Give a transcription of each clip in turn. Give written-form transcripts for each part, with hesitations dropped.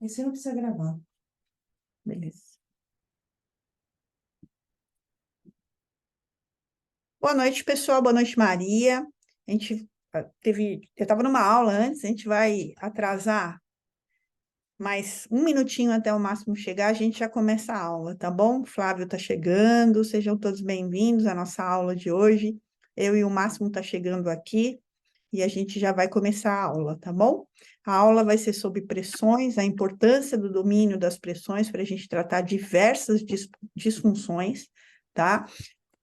Esse não precisa gravar. Beleza. Boa noite, pessoal. Boa noite, Maria. A gente eu estava numa aula antes, a gente vai atrasar mais um minutinho até o máximo chegar, a gente já começa a aula, tá bom? Flávio está chegando, sejam todos bem-vindos à nossa aula de hoje. Eu e o Máximo tá chegando aqui e a gente já vai começar a aula, tá bom? A aula vai ser sobre pressões, a importância do domínio das pressões para a gente tratar diversas disfunções, tá?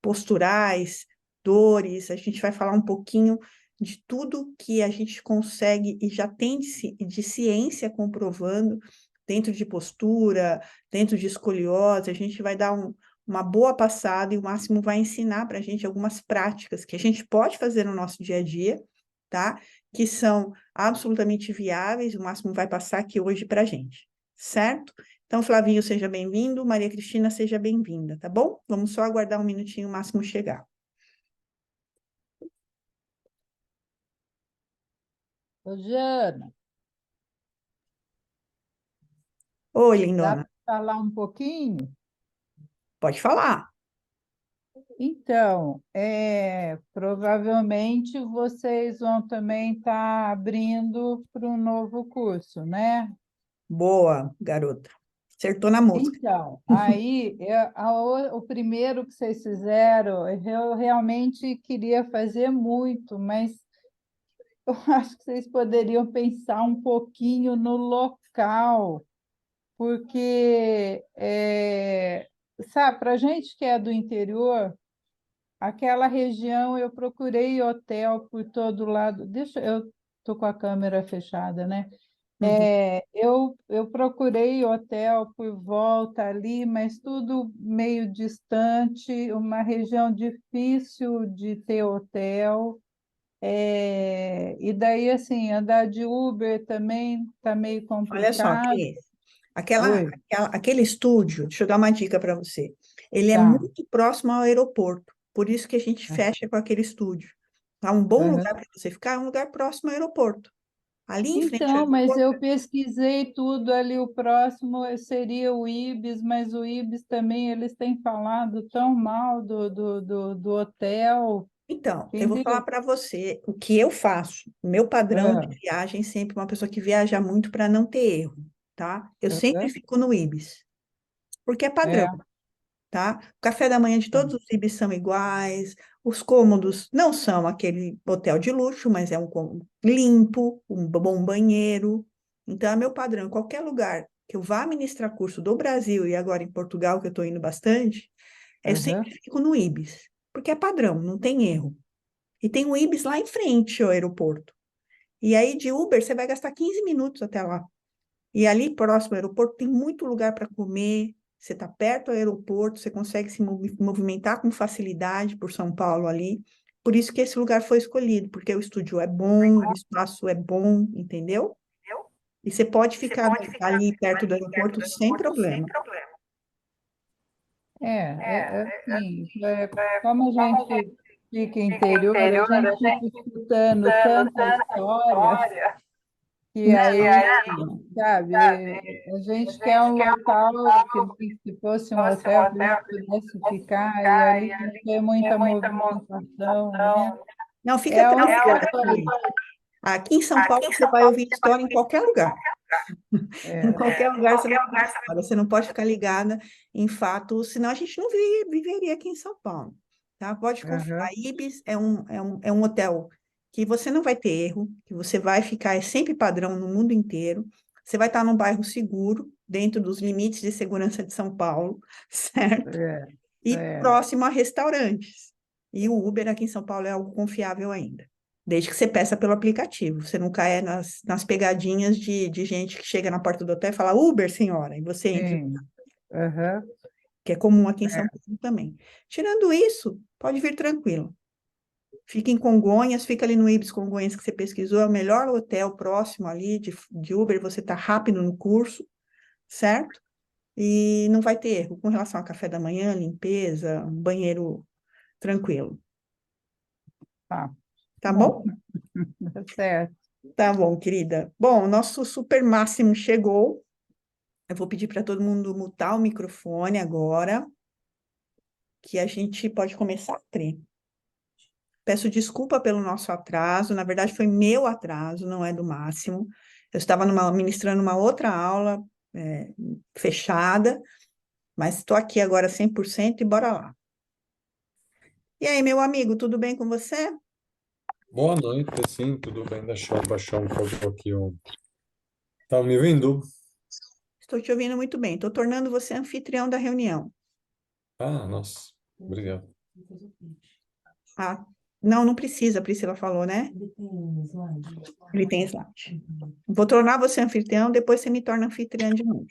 Posturais, dores, a gente vai falar um pouquinho de tudo que a gente consegue e já tem de ciência comprovando dentro de postura, dentro de escoliose, a gente vai dar uma boa passada e o Máximo vai ensinar para a gente algumas práticas que a gente pode fazer no nosso dia a dia, tá? Que são absolutamente viáveis, o Máximo vai passar aqui hoje para a gente, certo? Então, Flavinho, seja bem-vindo. Maria Cristina, seja bem-vinda, tá bom? Vamos só aguardar um minutinho o Máximo chegar. Ô, Jana, Oi, dá lindona. para falar um pouquinho? Pode falar. Então, provavelmente vocês vão também estar abrindo para um novo curso, né? Boa, garota. Acertou na música. Então, aí, o primeiro que vocês fizeram, eu realmente queria fazer muito, mas eu acho que vocês poderiam pensar um pouquinho no local, porque, sabe, para a gente que é do interior, aquela região eu procurei hotel por todo lado. Eu estou com a câmera fechada, né? Uhum. Eu procurei hotel por volta ali, mas tudo meio distante, uma região difícil de ter hotel. E daí, assim, andar de Uber também está meio Olha só, complicado. Cris. Oi, Aquele estúdio, deixa eu dar uma dica para você. Ele é tá. muito próximo ao aeroporto, por isso que a gente fecha com aquele estúdio. Tá um bom Aham. lugar para você ficar, é um lugar próximo ao aeroporto. Ali em frente ao Então, mas aeroporto. eu pesquisei tudo ali, o próximo seria o Ibis, mas o Ibis também, eles têm falado tão mal do hotel, Então, eu vou falar entendeu? para você o que eu faço. O meu padrão de Ah, viagem sempre uma pessoa que viaja muito para não ter erro, tá? Eu sempre aham, fico no Ibis, porque é padrão, é, tá? O café da manhã de todos os Ibis são iguais, os cômodos não são aquele hotel de luxo, mas é um cômodo limpo, um bom banheiro. Então, é meu padrão. Qualquer lugar que eu vá ministrar curso do Brasil e agora em Portugal, que eu estou indo bastante, eu sempre aham, fico no Ibis, porque é padrão, não tem erro. E tem o Ibis lá em frente ao aeroporto. E aí, de Uber, você vai gastar 15 minutos até lá. E ali, próximo ao aeroporto, tem muito lugar para comer. Você está perto do aeroporto, você consegue se movimentar com facilidade por São Paulo ali. Por isso que esse lugar foi escolhido, porque o estúdio é bom, o espaço é bom, entendeu? E você pode ficar ali perto do aeroporto sem problema. assim, como a gente fica interior, a gente fica escutando tanta história que aí, sabe, a gente quer um local que fosse um hotel que a gente pudesse ficar e ali não ter muita movimentação, né? Não, fica É a tranquila, única coisa. aqui. Aqui em São Paulo você vai ouvir história em qualquer lugar. Em É, qualquer lugar você vai ouvir história. Você não pode ficar ligada em fatos, senão a gente não viveria aqui em São Paulo. Tá? Pode confiar. aham, Ibis é um hotel que você não vai ter erro, que você vai ficar, é sempre padrão no mundo inteiro. Você vai estar num bairro seguro, dentro dos limites de segurança de São Paulo, certo? é, E é, próximo a restaurantes. E o Uber aqui em São Paulo é algo confiável ainda. Desde que você peça pelo aplicativo, você não caia nas pegadinhas de gente que chega na porta do hotel e fala Uber, senhora, e você entra, sim, aham, que é comum aqui em São Paulo também. Tirando isso, pode vir tranquilo. Fica em Congonhas, fica ali no Ibis Congonhas que você pesquisou, é o melhor hotel próximo ali de Uber, você está rápido no curso, certo? E não vai ter erro com relação a café da manhã, limpeza, um banheiro tranquilo. tá Tá bom, bom? tá certo. Tá bom, querida. Bom, o nosso super máximo chegou. Eu vou pedir para todo mundo mutar o microfone agora, que a gente pode começar, Pri. Peço desculpa pelo nosso atraso, na verdade foi meu atraso, não é do Máximo. Eu estava ministrando uma outra aula é, fechada, mas estou aqui agora 100% e bora lá. E aí, meu amigo, tudo bem com você? Boa noite, sim, tudo bem? Deixa eu baixar um pouco aqui o... Tá me ouvindo? Estou te ouvindo muito bem. Estou tornando você anfitrião da reunião. Ah, nossa, obrigado. Ah, não, não precisa, a Priscila falou, né? Ele tem slide. Vou tornar você anfitrião, depois você me torna anfitriã de novo.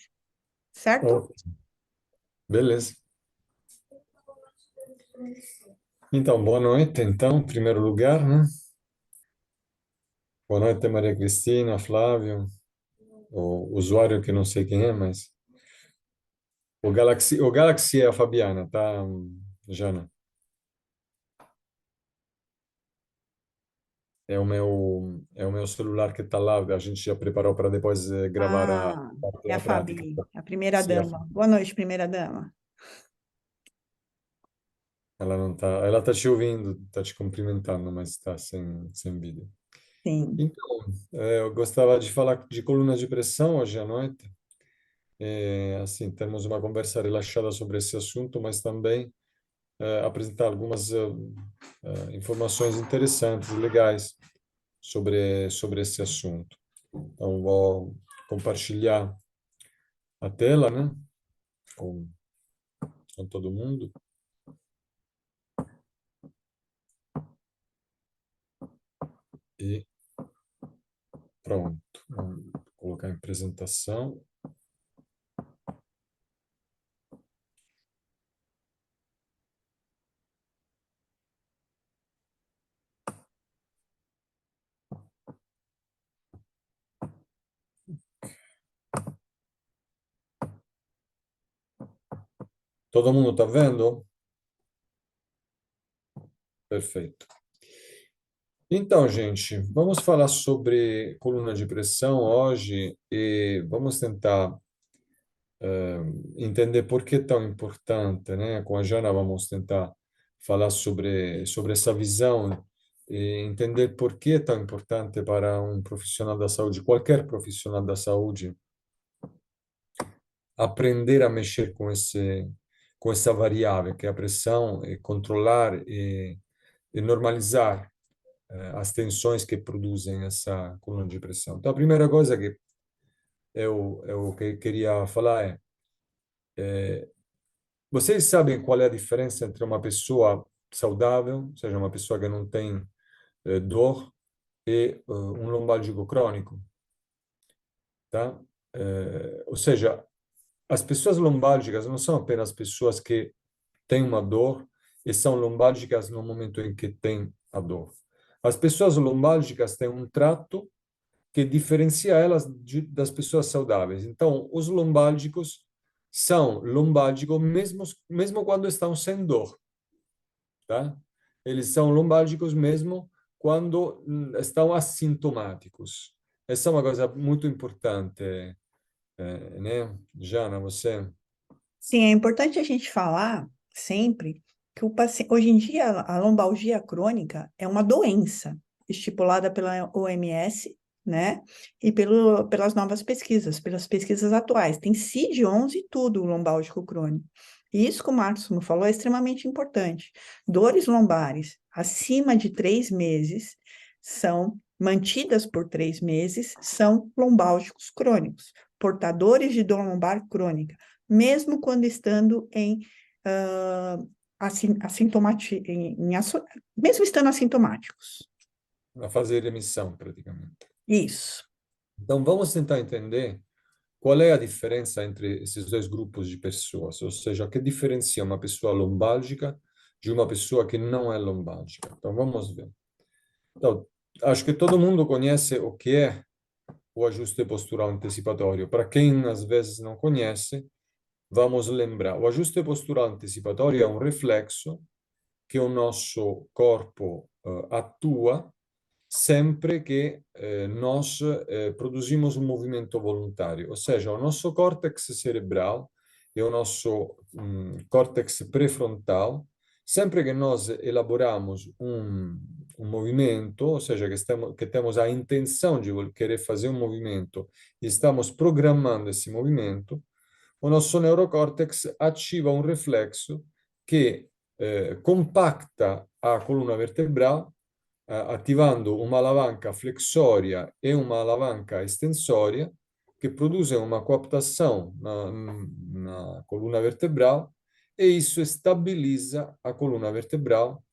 Certo? Oh, beleza. Então, boa noite, então, em primeiro lugar, né? Boa noite, Maria Cristina, Flávio, o usuário que não sei quem é, mas... o Galaxy é a Fabiana, tá, Jana? É o meu celular que está lá, a gente já preparou para depois gravar a Ah, parte é a da prática. Fabi, a primeira Sim, dama. Boa noite, primeira dama. ela não tá, ela está te ouvindo, está te cumprimentando, mas está sem vídeo. Sim, Então, eu gostava de falar de coluna de pressão hoje à noite. Assim, temos uma conversa relaxada sobre esse assunto, mas também apresentar algumas informações interessantes e legais sobre esse assunto. Então, vou compartilhar a tela, né, com, com todo mundo. E pronto. Vamos colocar em apresentação. Todo mundo está vendo? Perfeito. Então, gente, vamos falar sobre coluna de pressão hoje e vamos tentar entender por que é tão importante, né? Com a Jana vamos tentar falar sobre essa visão e entender por que é tão importante para um profissional da saúde, qualquer profissional da saúde, aprender a mexer com essa variável que é a pressão e controlar e normalizar as tensões que produzem essa coluna de pressão. Então, a primeira coisa que eu que queria falar vocês sabem qual é a diferença entre uma pessoa saudável, ou seja, uma pessoa que não tem dor, e um lombálgico crônico, tá? Ou seja, as pessoas lombálgicas não são apenas pessoas que têm uma dor e são lombálgicas no momento em que têm a dor. As pessoas lombálgicas têm um trato que diferencia elas das pessoas saudáveis. Então, os lombálgicos são lombálgicos mesmo quando estão sem dor, tá? Eles são lombálgicos mesmo quando estão assintomáticos. Essa é uma coisa muito importante, né? Jana, você? sim, é importante a gente falar sempre que o paciente, hoje em dia a lombalgia crônica é uma doença estipulada pela OMS, né? E pelas novas pesquisas, pelas pesquisas atuais. Tem CID-11 e tudo, o lombálgico crônico. E isso, como o Marcos falou, é extremamente importante. Dores lombares acima de 3 meses são mantidas por 3 meses, são lombálgicos crônicos, portadores de dor lombar crônica mesmo quando estando mesmo estando assintomáticos. A fazer remissão, praticamente. Isso. Então, vamos tentar entender qual é a diferença entre esses dois grupos de pessoas, ou seja, o que diferencia uma pessoa lombálgica de uma pessoa que não é lombálgica. Então, vamos ver. Então, acho que todo mundo conhece o que é o ajuste postural antecipatório. Para quem às vezes não conhece, vamos lembrar. O ajuste postural antecipatório é um reflexo que o nosso corpo atua sempre que nós produzimos um movimento voluntário, ou seja, o nosso córtex cerebral e o nosso córtex pré-frontal, sempre que nós elaboramos um movimento, ou seja, que temos a intenção de querer fazer um movimento e estamos programando esse movimento, o nosso neurocórtex ativa um reflexo que compacta a coluna vertebral, attivando uma alavanca flexória e uma alavanca extensória, que produzem uma coaptação na coluna vertebral, e isso estabiliza a coluna vertebral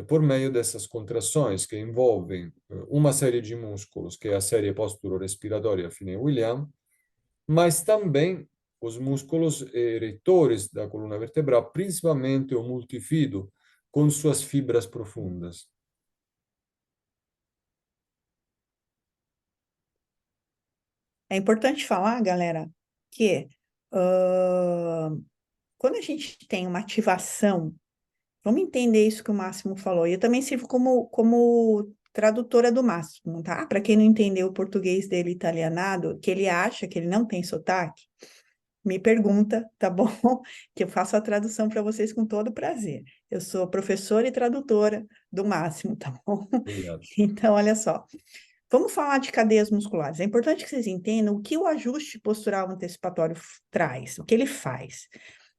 por meio dessas contrações que envolvem uma série de músculos, que é a série posturo-respiratória Fine-William, mas também os músculos retores da coluna vertebral, principalmente o multifido, com suas fibras profundas. É importante falar, galera, que quando a gente tem uma ativação, vamos entender isso que o Máximo falou. E eu também sirvo como tradutora do Máximo, tá? Para quem não entendeu o português dele italianado, que ele acha que ele não tem sotaque, me pergunta, tá bom? Que eu faço a tradução para vocês com todo prazer. Eu sou professora e tradutora do Máximo, tá bom? Obrigado. Então, olha só. Vamos falar de cadeias musculares. É importante que vocês entendam o que o ajuste postural antecipatório traz, o que ele faz.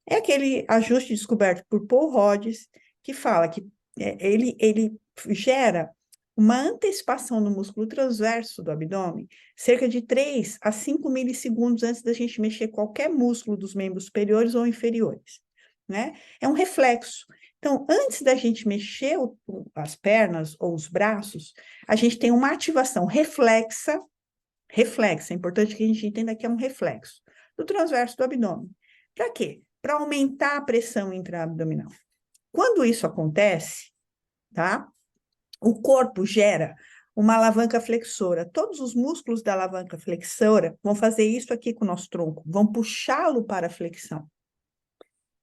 É aquele ajuste descoberto por Paul Rhodes, que fala que ele gera uma antecipação no músculo transverso do abdômen, cerca de 3 a 5 milissegundos antes da gente mexer qualquer músculo dos membros superiores ou inferiores, né? É um reflexo. Então, antes da gente mexer as pernas ou os braços, a gente tem uma ativação reflexa, é importante que a gente entenda que é um reflexo, do transverso do abdômen. Para quê? Para aumentar a pressão intraabdominal. Quando isso acontece, tá? O corpo gera uma alavanca flexora. Todos os músculos da alavanca flexora vão fazer isso aqui com o nosso tronco, vão puxá-lo para a flexão.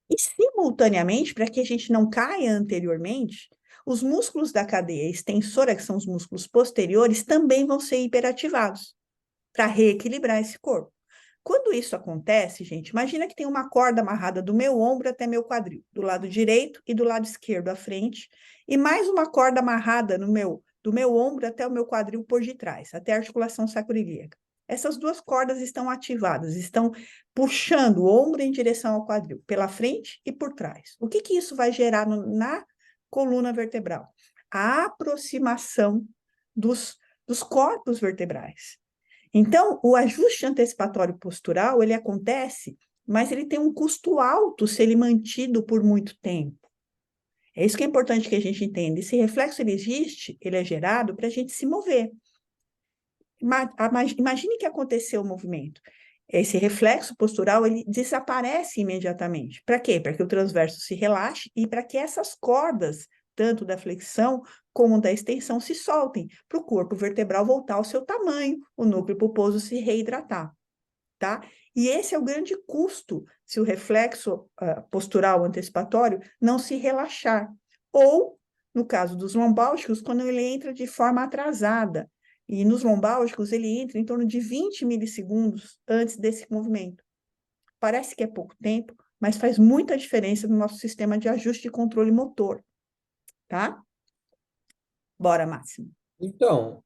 E, simultaneamente, para que a gente não caia anteriormente, os músculos da cadeia extensora, que são os músculos posteriores, também vão ser hiperativados para reequilibrar esse corpo. Quando isso acontece, gente, imagina que tem uma corda amarrada do meu ombro até meu quadril, do lado direito e do lado esquerdo à frente, e mais uma corda amarrada do meu ombro até o meu quadril por detrás, até a articulação sacroiliaca. Essas duas cordas estão ativadas, estão puxando o ombro em direção ao quadril, pela frente e por trás. O que isso vai gerar na coluna vertebral? A aproximação dos corpos vertebrais. Então, o ajuste antecipatório postural, ele acontece, mas ele tem um custo alto se ele mantido por muito tempo. É isso que é importante que a gente entenda. Esse reflexo, ele existe, ele é gerado para a gente se mover. Imagine que aconteceu o movimento. Esse reflexo postural, ele desaparece imediatamente. Para quê? Para que o transverso se relaxe e para que essas cordas, tanto da flexão como da extensão, se soltem, para o corpo vertebral voltar ao seu tamanho, o núcleo pulposo se reidratar, tá? E esse é o grande custo se o reflexo postural antecipatório não se relaxar. Ou, no caso dos lombálgicos, quando ele entra de forma atrasada. E nos lombálgicos, ele entra em torno de 20 milissegundos antes desse movimento. Parece que é pouco tempo, mas faz muita diferença no nosso sistema de ajuste e controle motor, tá? Bora, Máximo. Então,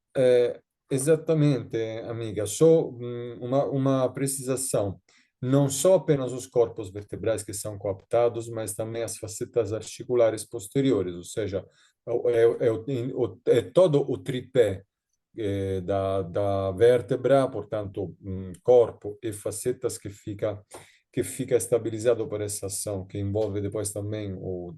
exatamente, amiga, só uma precisação. Não só apenas os corpos vertebrais que são coaptados, mas também as facetas articulares posteriores, ou seja, é todo o tripé da vértebra, portanto, corpo e facetas que fica estabilizado por essa ação, que envolve depois também o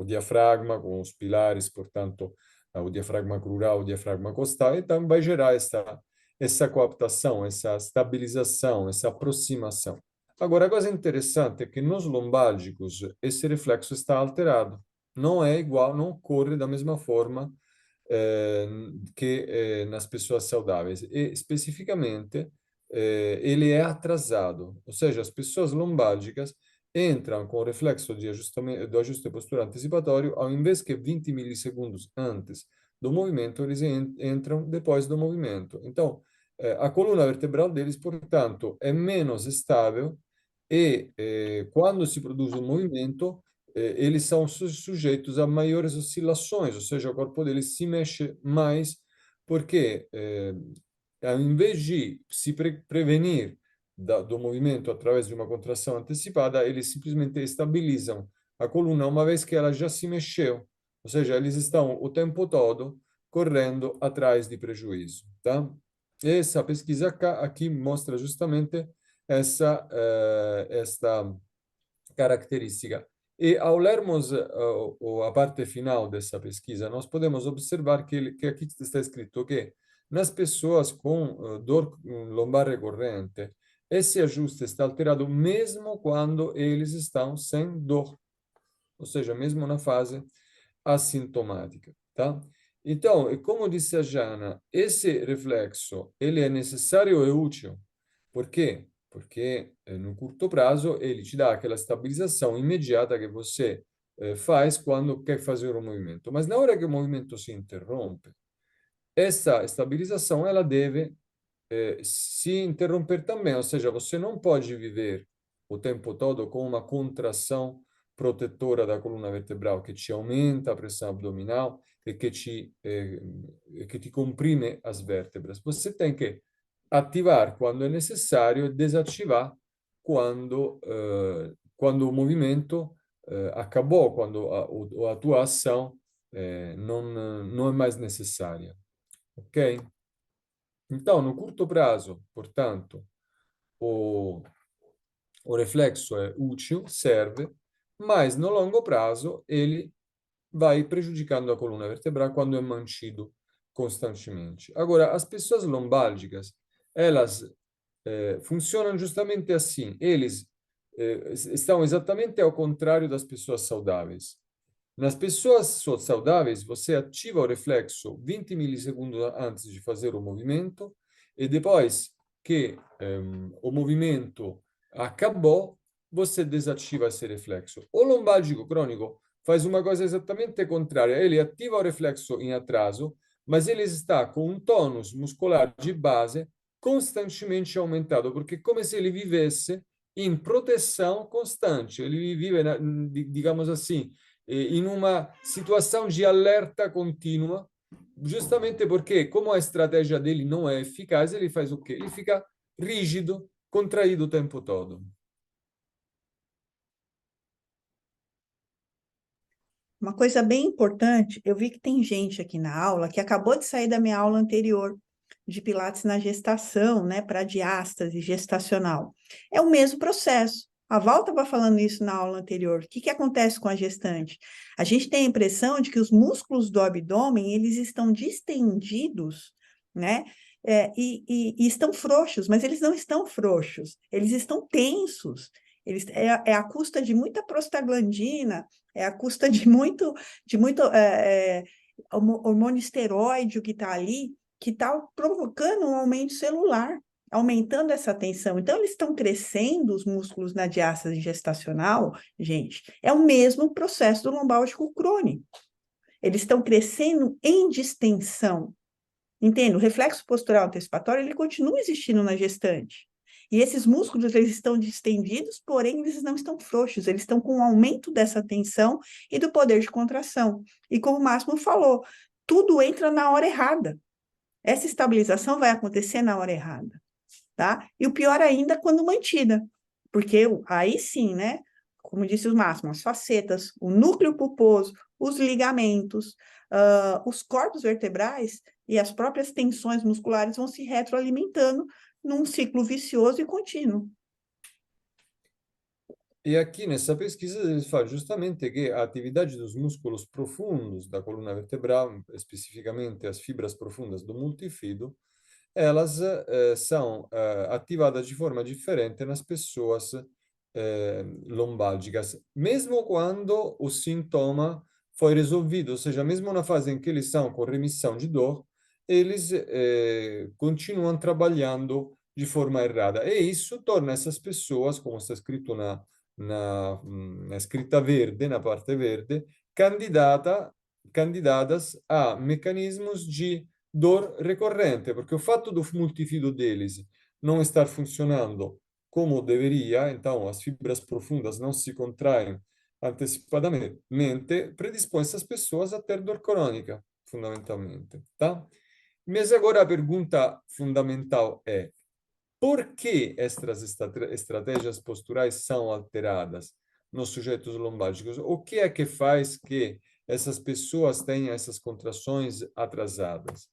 diafragma com os pilares, portanto, o diafragma crural, o diafragma costal, e também vai gerar essa coaptação, essa estabilização, essa aproximação. Agora, a coisa interessante é que nos lombálgicos esse reflexo está alterado. Não é igual, não ocorre da mesma forma que nas pessoas saudáveis. E, especificamente, ele é atrasado. Ou seja, as pessoas lombálgicas entram com o reflexo do ajuste postural antecipatório, ao invés que 20 milissegundos antes do movimento, eles entram depois do movimento. Então, a coluna vertebral deles, portanto, é menos estável e quando se produz um movimento, eles são sujeitos a maiores oscilações, ou seja, o corpo deles se mexe mais, porque ao invés de se prevenir do movimento através de uma contração antecipada, eles simplesmente estabilizam a coluna uma vez que ela já se mexeu. Ou seja, eles estão o tempo todo correndo atrás de prejuízo, tá? Essa pesquisa aqui mostra justamente esta característica. E ao lermos a parte final dessa pesquisa, nós podemos observar que aqui está escrito que nas pessoas com dor lombar recorrente, esse ajuste está alterado mesmo quando eles estão sem dor, ou seja, mesmo na fase assintomática, tá? Então, como disse a Jana, esse reflexo, ele é necessário e útil. Por quê? Porque no curto prazo ele te dá aquela estabilização imediata que você faz quando quer fazer o movimento. Mas na hora que o movimento se interrompe, essa estabilização ela deve se interromper também, ou seja, você não pode viver o tempo todo com uma contração protetora da coluna vertebral que te aumenta a pressão abdominal e que te comprime as vértebras. Você tem que ativar quando é necessário e desativar quando o movimento acabou, quando a tua ação não é mais necessária. Ok? Então, no curto prazo, portanto, o, o reflexo é útil, serve, mas no longo prazo ele vai prejudicando a coluna vertebral quando é mantido constantemente. Agora, as pessoas lombálgicas, elas funcionam justamente assim. Eles estão exatamente ao contrário das pessoas saudáveis. Nas pessoas saudáveis, você ativa o reflexo 20 milissegundos antes de fazer o movimento e depois que o movimento acabou, você desativa esse reflexo. O lombálgico crônico faz uma coisa exatamente contrária. Ele ativa o reflexo em atraso, mas ele está com um tônus muscular de base constantemente aumentado, porque é como se ele vivesse em proteção constante. Ele vive, digamos assim, em uma situação de alerta contínua, justamente porque, como a estratégia dele não é eficaz, ele faz o quê? Ele fica rígido, contraído o tempo todo. Uma coisa bem importante, eu vi que tem gente aqui na aula que acabou de sair da minha aula anterior de Pilates na gestação, né, para diástase gestacional. É o mesmo processo. A Val estava falando isso na aula anterior. O que acontece com a gestante? A gente tem a impressão de que os músculos do abdômen, eles estão distendidos, né, e estão frouxos, mas eles não estão frouxos, eles estão tensos. É a custa de muita prostaglandina, é a custa de muito hormônio esteroide que está ali, que está provocando um aumento celular, aumentando essa tensão. Então, eles estão crescendo, os músculos na diástase gestacional, gente, é o mesmo processo do lombálgico crônico. Eles estão crescendo em distensão. Entende? O reflexo postural antecipatório, ele continua existindo na gestante. E esses músculos, eles estão distendidos, porém, eles não estão frouxos, eles estão com um aumento dessa tensão e do poder de contração. E como o Máximo falou, tudo entra na hora errada. Essa estabilização vai acontecer na hora errada, tá? E o pior ainda, quando mantida, porque aí sim, né? Como disse o Máximo, as facetas, o núcleo pulposo, os ligamentos, os corpos vertebrais e as próprias tensões musculares vão se retroalimentando num ciclo vicioso e contínuo. E aqui nessa pesquisa eles falam justamente que a atividade dos músculos profundos da coluna vertebral, especificamente as fibras profundas do multifido, elas são ativadas de forma diferente nas pessoas lombálgicas, mesmo quando o sintoma foi resolvido, ou seja, mesmo na fase em que eles são com remissão de dor, eles continuam trabalhando de forma errada. E isso torna essas pessoas, como está escrito na scritta verde, na parte verde, candidata candidatas a mecanismos de dor recorrente, porque o fato do multifilo deles não estar funcionando como deveria, então as fibras profundas não se contraem antecipadamente, predispõe essas pessoas a ter dor crônica, fundamentalmente, tá? Mas agora a pergunta fundamental é: por que estas estratégias posturais são alteradas nos sujeitos lombárgicos? O que é que faz que essas pessoas tenham essas contrações atrasadas?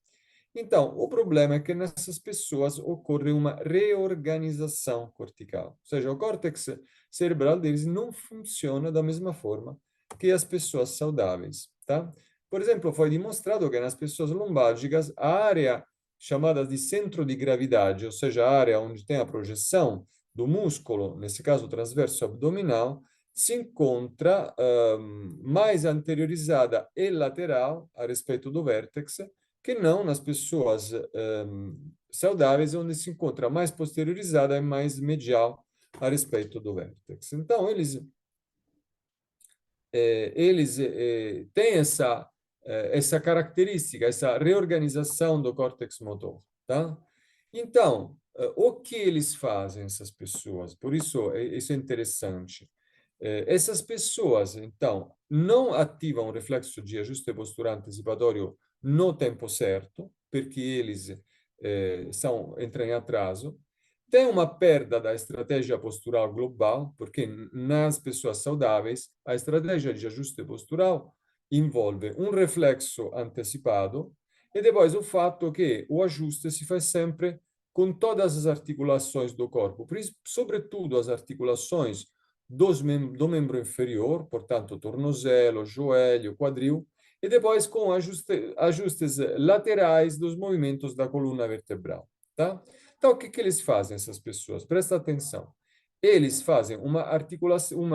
Então, o problema é que nessas pessoas ocorre uma reorganização cortical, ou seja, o córtex cerebral deles não funciona da mesma forma que as pessoas saudáveis, tá? Por exemplo, foi demonstrado que nas pessoas lombárgicas a área chamada de centro de gravidade, ou seja, a área onde tem a projeção do músculo, nesse caso transverso abdominal, se encontra mais anteriorizada e lateral a respeito do vértex, que não nas pessoas saudáveis, onde se encontra mais posteriorizada e mais medial a respeito do vértex. Então, eles têm essa característica, essa reorganização do córtex motor, tá? Então, o que eles fazem, essas pessoas? Por isso, isso é interessante. Essas pessoas, então, não ativam o reflexo de ajuste postural antecipatório no tempo certo, porque eles entram em atraso. Tem uma perda da estratégia postural global, porque nas pessoas saudáveis, a estratégia de ajuste postural envolve um reflexo antecipado e depois o fato que o ajuste se faz sempre com todas as articulações do corpo, sobretudo as articulações do membro inferior, portanto, tornozelo, joelho, quadril, e depois com ajustes laterais dos movimentos da coluna vertebral, tá? Então, o que que eles fazem, essas pessoas? Presta atenção. Eles fazem uma articulação,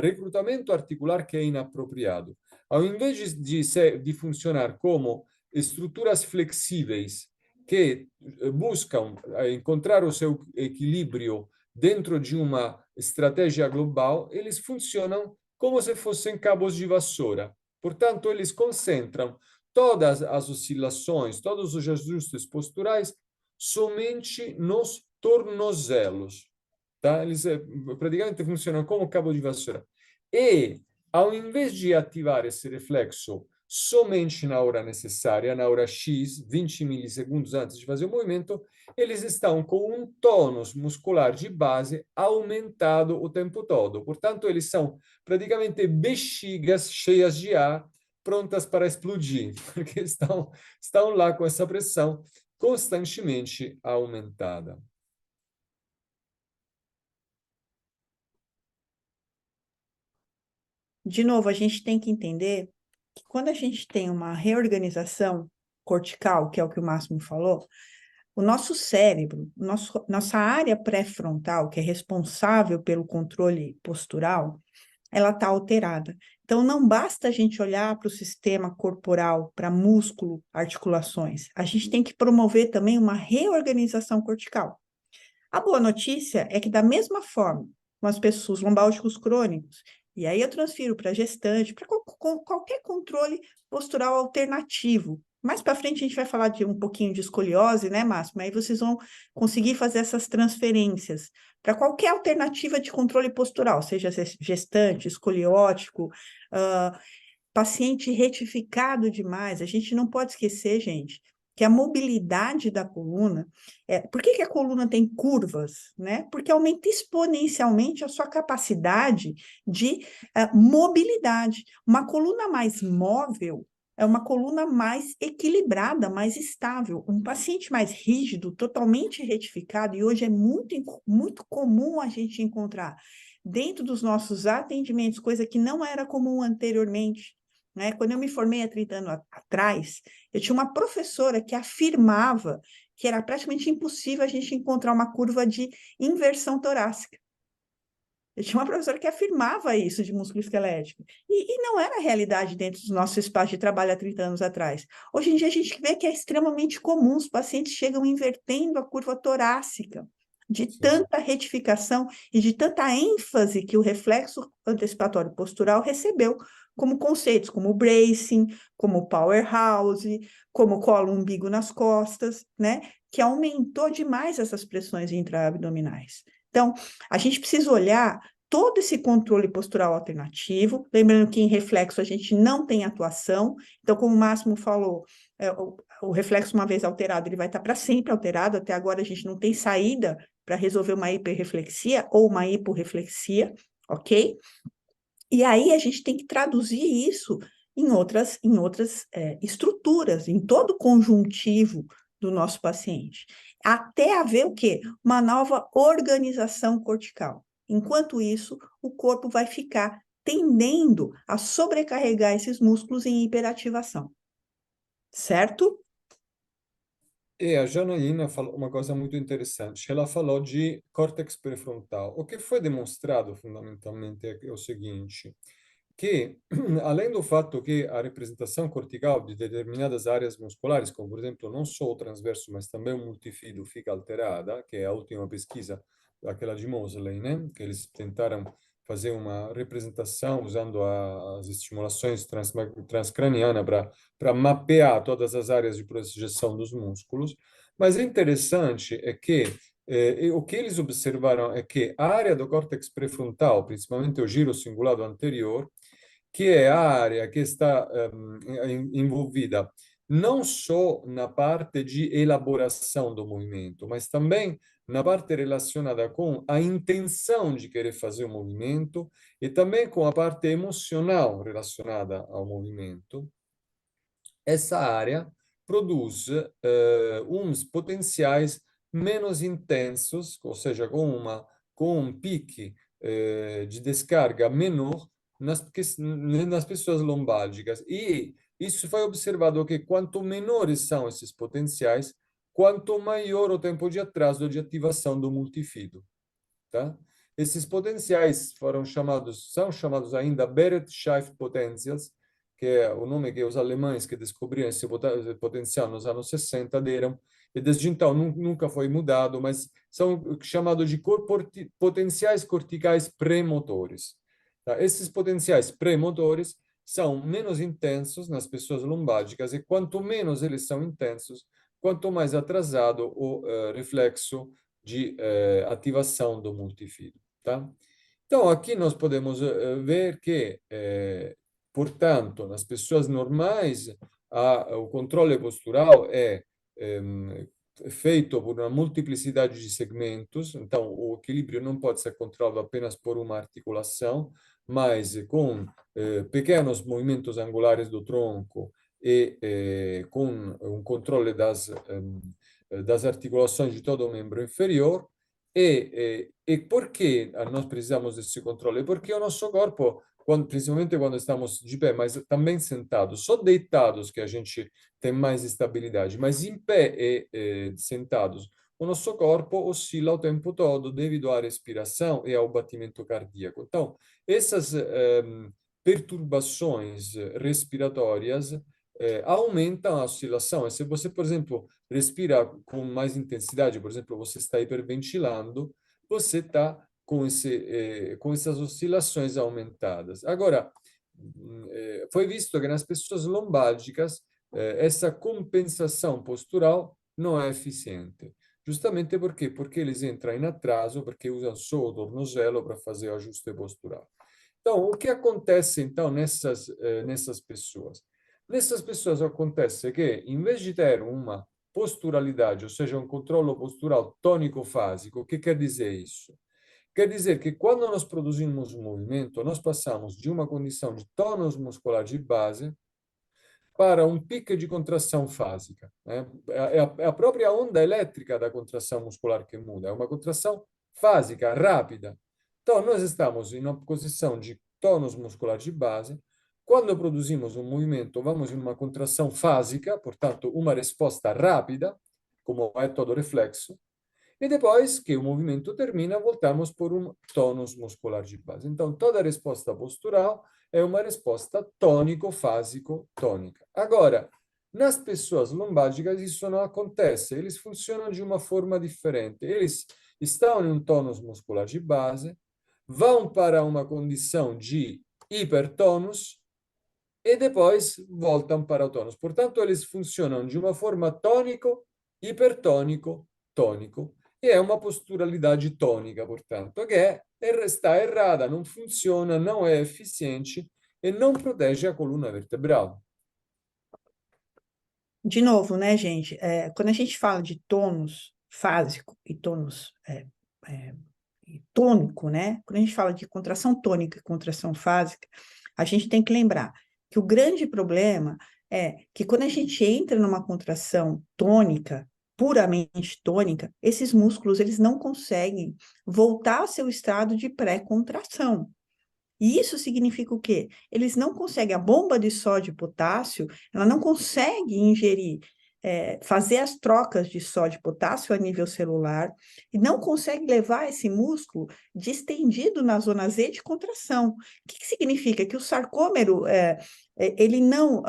recrutamento articular que é inapropriado. Ao invés de funcionar como estruturas flexíveis que buscam encontrar o seu equilíbrio dentro de uma estratégia global, eles funcionam como se fossem cabos de vassoura. Portanto, eles concentram todas as oscilações, todos os ajustes posturais somente nos tornozelos, tá? Eles praticamente funcionam como cabo de vassoura. E, ao invés de ativar esse reflexo somente na hora necessária, na hora X, 20 milissegundos antes de fazer o movimento, eles estão com um tônus muscular de base aumentado o tempo todo. Portanto, eles são praticamente bexigas cheias de ar, prontas para explodir, porque estão lá com essa pressão constantemente aumentada. De novo, a gente tem que entender que quando a gente tem uma reorganização cortical, que é o que o Máximo falou, o nosso cérebro, nossa área pré-frontal, que é responsável pelo controle postural, ela está alterada. Então, não basta a gente olhar para o sistema corporal, para músculo, articulações. A gente tem que promover também uma reorganização cortical. A boa notícia é que, da mesma forma, com as pessoas lombálgicos crônicos, e aí eu transfiro para gestante, para qualquer controle postural alternativo. Mais para frente a gente vai falar de um pouquinho de escoliose, né, Máximo? Aí vocês vão conseguir fazer essas transferências para qualquer alternativa de controle postural, seja gestante, escoliótico, paciente retificado demais. A gente não pode esquecer, gente, que a mobilidade da coluna, por que a coluna tem curvas, né? Porque aumenta exponencialmente a sua capacidade de mobilidade. Uma coluna mais móvel é uma coluna mais equilibrada, mais estável. Um paciente mais rígido, totalmente retificado, e hoje é muito comum a gente encontrar dentro dos nossos atendimentos, coisa que não era comum anteriormente, né? Quando eu me formei há 30 anos atrás, eu tinha uma professora que afirmava que era praticamente impossível a gente encontrar uma curva de inversão torácica. Eu tinha uma professora que afirmava isso de músculo esquelético. E não era realidade dentro do nosso espaço de trabalho há 30 anos atrás. Hoje em dia a gente vê que é extremamente comum, os pacientes chegam invertendo a curva torácica, de tanta retificação e de tanta ênfase que o reflexo antecipatório postural recebeu como conceitos, como bracing, como powerhouse, como colo umbigo nas costas, né? Que aumentou demais essas pressões intraabdominais. Então, a gente precisa olhar todo esse controle postural alternativo, lembrando que em reflexo a gente não tem atuação, então, como o Máximo falou, o reflexo, uma vez alterado, ele vai estar para sempre alterado, até agora a gente não tem saída para resolver uma hiperreflexia ou uma hiporreflexia, ok? E aí a gente tem que traduzir isso em outras estruturas, em todo o conjuntivo do nosso paciente, até haver o quê? Uma nova organização cortical. Enquanto isso, o corpo vai ficar tendendo a sobrecarregar esses músculos em hiperativação, certo? E a Janaína falou uma coisa muito interessante. Ela falou de córtex pré-frontal. O que foi demonstrado, fundamentalmente, é o seguinte, que, além do fato que a representação cortical de determinadas áreas musculares, como, por exemplo, não só o transverso, mas também o multifido, fica alterada, que é a última pesquisa, aquela de Moseley, né? Que eles tentaram fazer uma representação usando as estimulações transcranianas para mapear todas as áreas de projeção dos músculos. Mas é interessante é que o que eles observaram é que a área do córtex pré-frontal, principalmente o giro cingulado anterior, que é a área que está envolvida não só na parte de elaboração do movimento, mas também na parte relacionada com a intenção de querer fazer o movimento e também com a parte emocional relacionada ao movimento. Essa área produz uns potenciais menos intensos, ou seja, com um pique de descarga menor nas pessoas lombárgicas. E isso foi observado que quanto menores são esses potenciais, quanto maior o tempo de atraso de ativação do multifido. Tá? Esses potenciais são chamados ainda Barrett-Scheif potentials, que é o nome que os alemães que descobriram esse potencial nos anos 60 deram, e desde então nunca foi mudado, mas são chamados de potenciais corticais pré-motores. Tá? Esses potenciais pré-motores são menos intensos nas pessoas lombárgicas, e quanto menos eles são intensos, quanto mais atrasado o reflexo de ativação do multifido. Tá? Então, aqui nós podemos ver que, portanto, nas pessoas normais, o controle postural é feito por uma multiplicidade de segmentos, então o equilíbrio não pode ser controlado apenas por uma articulação, mas com pequenos movimentos angulares do tronco e com um controle das articulações de todo o membro inferior. E por que nós precisamos desse controle? Porque o nosso corpo, principalmente quando estamos de pé, mas também sentados, só deitados que a gente tem mais estabilidade, mas em pé e sentados, o nosso corpo oscila o tempo todo devido à respiração e ao batimento cardíaco. Então, essas perturbações respiratórias aumentam a oscilação. E se você, por exemplo, respira com mais intensidade, por exemplo, você está hiperventilando, você está com essas oscilações aumentadas. Agora, foi visto que nas pessoas lombárgicas, essa compensação postural não é eficiente. Justamente porque eles entram em atraso, porque usam só o tornozelo para fazer o ajuste postural. Então, o que acontece, então, nessas pessoas? Nessas pessoas acontece que, em vez de ter uma posturalidade, ou seja, um controle postural tônico-fásico, o que quer dizer isso? Quer dizer que quando nós produzimos um movimento, nós passamos de uma condição de tônus muscular de base para um pico de contração fásica. Né? É a própria onda elétrica da contração muscular que muda, é uma contração fásica, rápida. Então, nós estamos em uma posição de tônus muscular de base. Quando produzimos um movimento, vamos em uma contração fásica, portanto, uma resposta rápida, como é todo reflexo, e depois que o movimento termina, voltamos por um tônus muscular de base. Então, toda resposta postural é uma resposta tônico-fásico-tônica. Agora, nas pessoas lombárgicas, isso não acontece. Eles funcionam de uma forma diferente. Eles estão em um tônus muscular de base, vão para uma condição de hipertônus, e depois voltam para o tônus. Portanto, eles funcionam de uma forma tônico, hipertônico, tônico. E é uma posturalidade tônica, portanto, está errada, não funciona, não é eficiente e não protege a coluna vertebral. De novo, né, gente? Quando a gente fala de tônus fásico e tônus e tônico, né? Quando a gente fala de contração tônica e contração fásica, a gente tem que lembrar que o grande problema é que quando a gente entra numa contração tônica, puramente tônica, esses músculos eles não conseguem voltar ao seu estado de pré-contração. E isso significa o quê? Eles não conseguem, a bomba de sódio e potássio, ela não consegue ingerir, fazer as trocas de sódio e potássio a nível celular, e não consegue levar esse músculo distendido na zona Z de contração. O que significa? Que o sarcômero, ele não,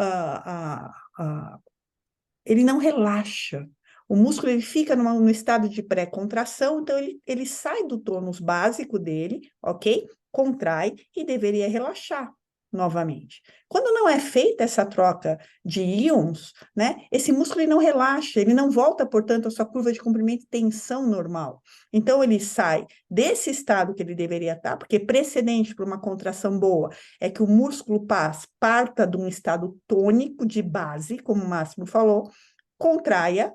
ele não relaxa. O músculo ele fica no estado de pré-contração, então ele sai do tônus básico dele, ok? Contrai e deveria relaxar novamente. Quando não é feita essa troca de íons, né, esse músculo ele não relaxa, ele não volta, portanto, à sua curva de comprimento e tensão normal. Então, ele sai desse estado que ele deveria estar, porque precedente para uma contração boa é que o músculo parta de um estado tônico de base, como o Máximo falou, contraia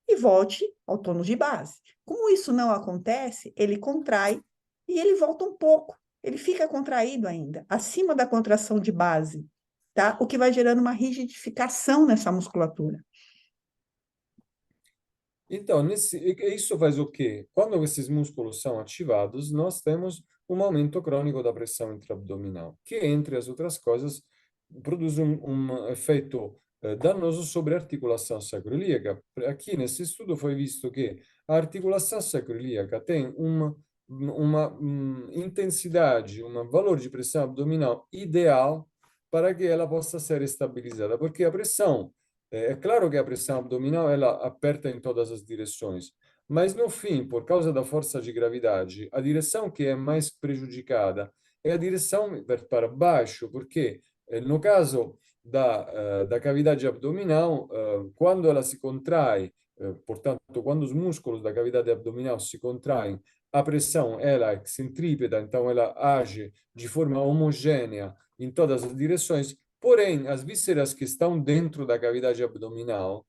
e volte ao tônus de base. Como isso não acontece, ele contrai e ele volta um pouco. Ele fica contraído ainda, acima da contração de base, tá? O que vai gerando uma rigidificação nessa musculatura. Então, isso faz o quê? Quando esses músculos são ativados, nós temos um aumento crônico da pressão intraabdominal, que, entre as outras coisas, produz um efeito danoso sobre a articulação sacroiliaca. Aqui, nesse estudo, foi visto que a articulação sacroiliaca tem uma intensidade, um valor de pressão abdominal ideal para que ela possa ser estabilizada, porque a pressão é claro que a pressão abdominal ela aperta em todas as direções, mas no fim, por causa da força de gravidade, a direção que é mais prejudicada é a direção para baixo, porque no caso da cavidade abdominal, quando ela se contrai, portanto, quando os músculos da cavidade abdominal se contraem, a pressão ela é centrípeta, então ela age de forma homogênea em todas as direções. Porém, as vísceras que estão dentro da cavidade abdominal,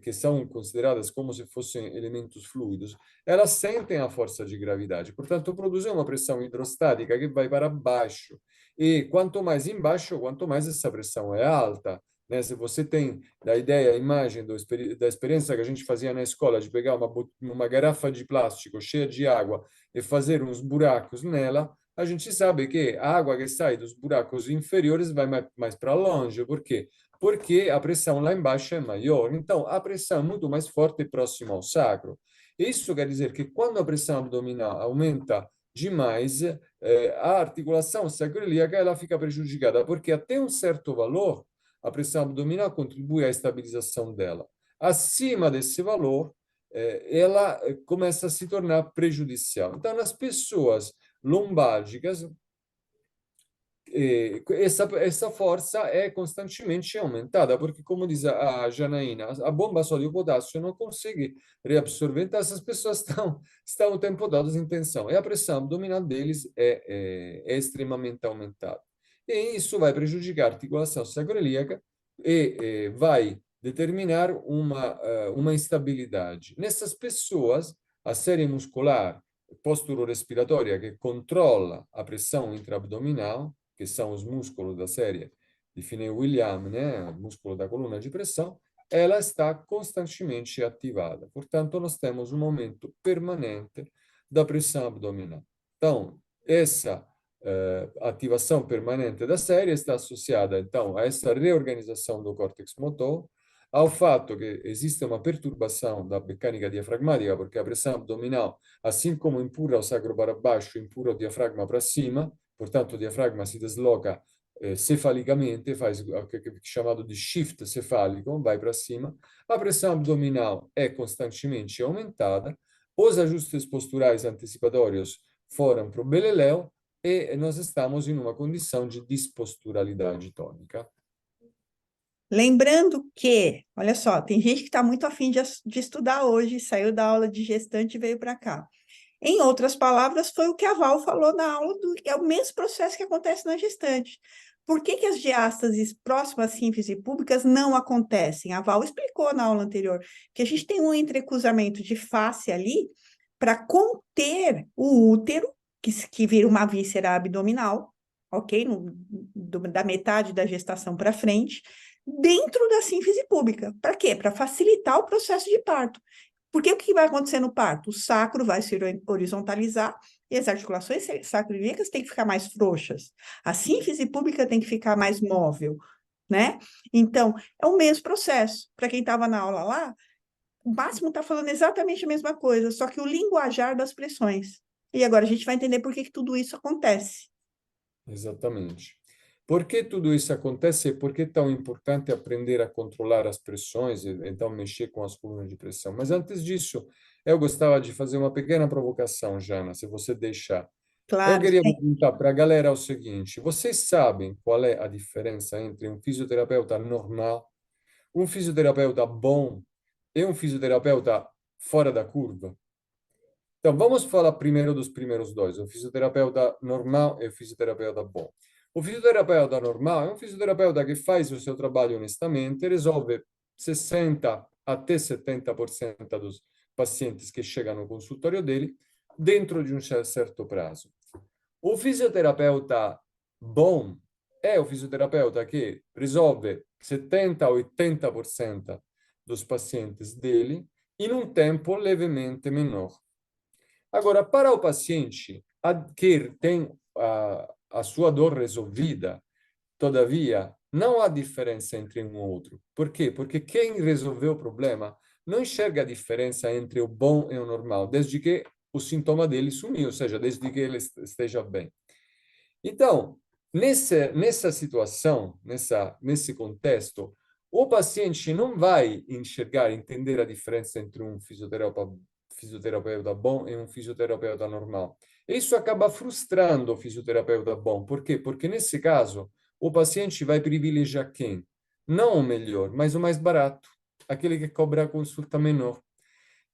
que são consideradas como se fossem elementos fluidos, elas sentem a força de gravidade. Portanto, produzem uma pressão hidrostática que vai para baixo. E quanto mais embaixo, quanto mais essa pressão é alta. Né? Se você tem da ideia, a imagem da experiência que a gente fazia na escola de pegar uma garrafa de plástico cheia de água e fazer uns buracos nela, a gente sabe que a água que sai dos buracos inferiores vai mais para longe. Por quê? Porque a pressão lá embaixo é maior. Então, a pressão é muito mais forte próximo ao sacro. Isso quer dizer que quando a pressão abdominal aumenta demais, a articulação sacroiliaca ela fica prejudicada, porque até um certo valor, a pressão abdominal contribui à estabilização dela. Acima desse valor, ela começa a se tornar prejudicial. Então, nas pessoas lombárgicas, essa força é constantemente aumentada, porque, como diz a Janaína, a bomba sódio-potássio não consegue reabsorver, então essas pessoas estão o tempo todo em tensão, e a pressão abdominal deles é extremamente aumentada. E isso vai prejudicar a articulação sacroiliaca e vai determinar uma instabilidade. Nessas pessoas, a série muscular posturo-respiratória que controla a pressão intraabdominal, que são os músculos da série de Finney-Williams, né, o músculo da coluna de pressão, ela está constantemente ativada. Portanto, nós temos um aumento permanente da pressão abdominal. Então, essa ativação permanente da série está associada, então, a essa reorganização do córtex motor, ao fato que existe uma perturbação da mecânica diafragmática, porque a pressão abdominal, assim como empurra o sacro para baixo, empurra o diafragma para cima, portanto o diafragma se desloca cefalicamente, faz o que é chamado de shift cefálico, vai para cima, a pressão abdominal é constantemente aumentada, os ajustes posturais antecipatórios foram para o beleléu, e nós estamos em uma condição de disposturalidade tônica. Lembrando que, olha só, tem gente que está muito afim de estudar hoje, saiu da aula de gestante e veio para cá. Em outras palavras, foi o que a Val falou na aula, é o mesmo processo que acontece na gestante. Por que as diástases próximas, simples e públicas não acontecem? A Val explicou na aula anterior que a gente tem um entrecruzamento de face ali para conter o útero, que vira uma víscera abdominal, ok? Da metade da gestação para frente, dentro da sínfise pública. Para quê? Para facilitar o processo de parto. Porque o que vai acontecer no parto? O sacro vai se horizontalizar e as articulações sacroiliacas têm que ficar mais frouxas. A sínfise pública tem que ficar mais móvel, né? Então, é o mesmo processo. Para quem estava na aula lá, o Máximo está falando exatamente a mesma coisa, só que o linguajar das pressões. E agora a gente vai entender por que tudo isso acontece. Exatamente. Por que tudo isso acontece e por que é tão importante aprender a controlar as pressões e então mexer com as colunas de pressão? Mas antes disso, eu gostava de fazer uma pequena provocação, Jana, se você deixar. Eu Claro, queria sim. perguntar para a galera o seguinte: vocês sabem qual é a diferença entre um fisioterapeuta normal, um fisioterapeuta bom e um fisioterapeuta fora da curva? Então, vamos falar primeiro dos primeiros dois, o fisioterapeuta normal e o fisioterapeuta bom. O fisioterapeuta normal é um fisioterapeuta que faz o seu trabalho honestamente, resolve 60 até 70% dos pacientes que chegam no consultório dele dentro de um certo prazo. O fisioterapeuta bom é o fisioterapeuta que resolve 70 a 80% dos pacientes dele em um tempo levemente menor. Agora, para o paciente que tem a sua dor resolvida, todavia, não há diferença entre um e outro. Por quê? Porque quem resolveu o problema não enxerga a diferença entre o bom e o normal, desde que o sintoma dele sumiu, ou seja, desde que ele esteja bem. Então, nessa situação, nesse contexto, o paciente não vai enxergar, entender a diferença entre um fisioterapeuta bom e um fisioterapeuta normal. Isso acaba frustrando o fisioterapeuta bom. Por quê? Porque nesse caso, o paciente vai privilegiar quem? Não o melhor, mas o mais barato, aquele que cobra a consulta menor.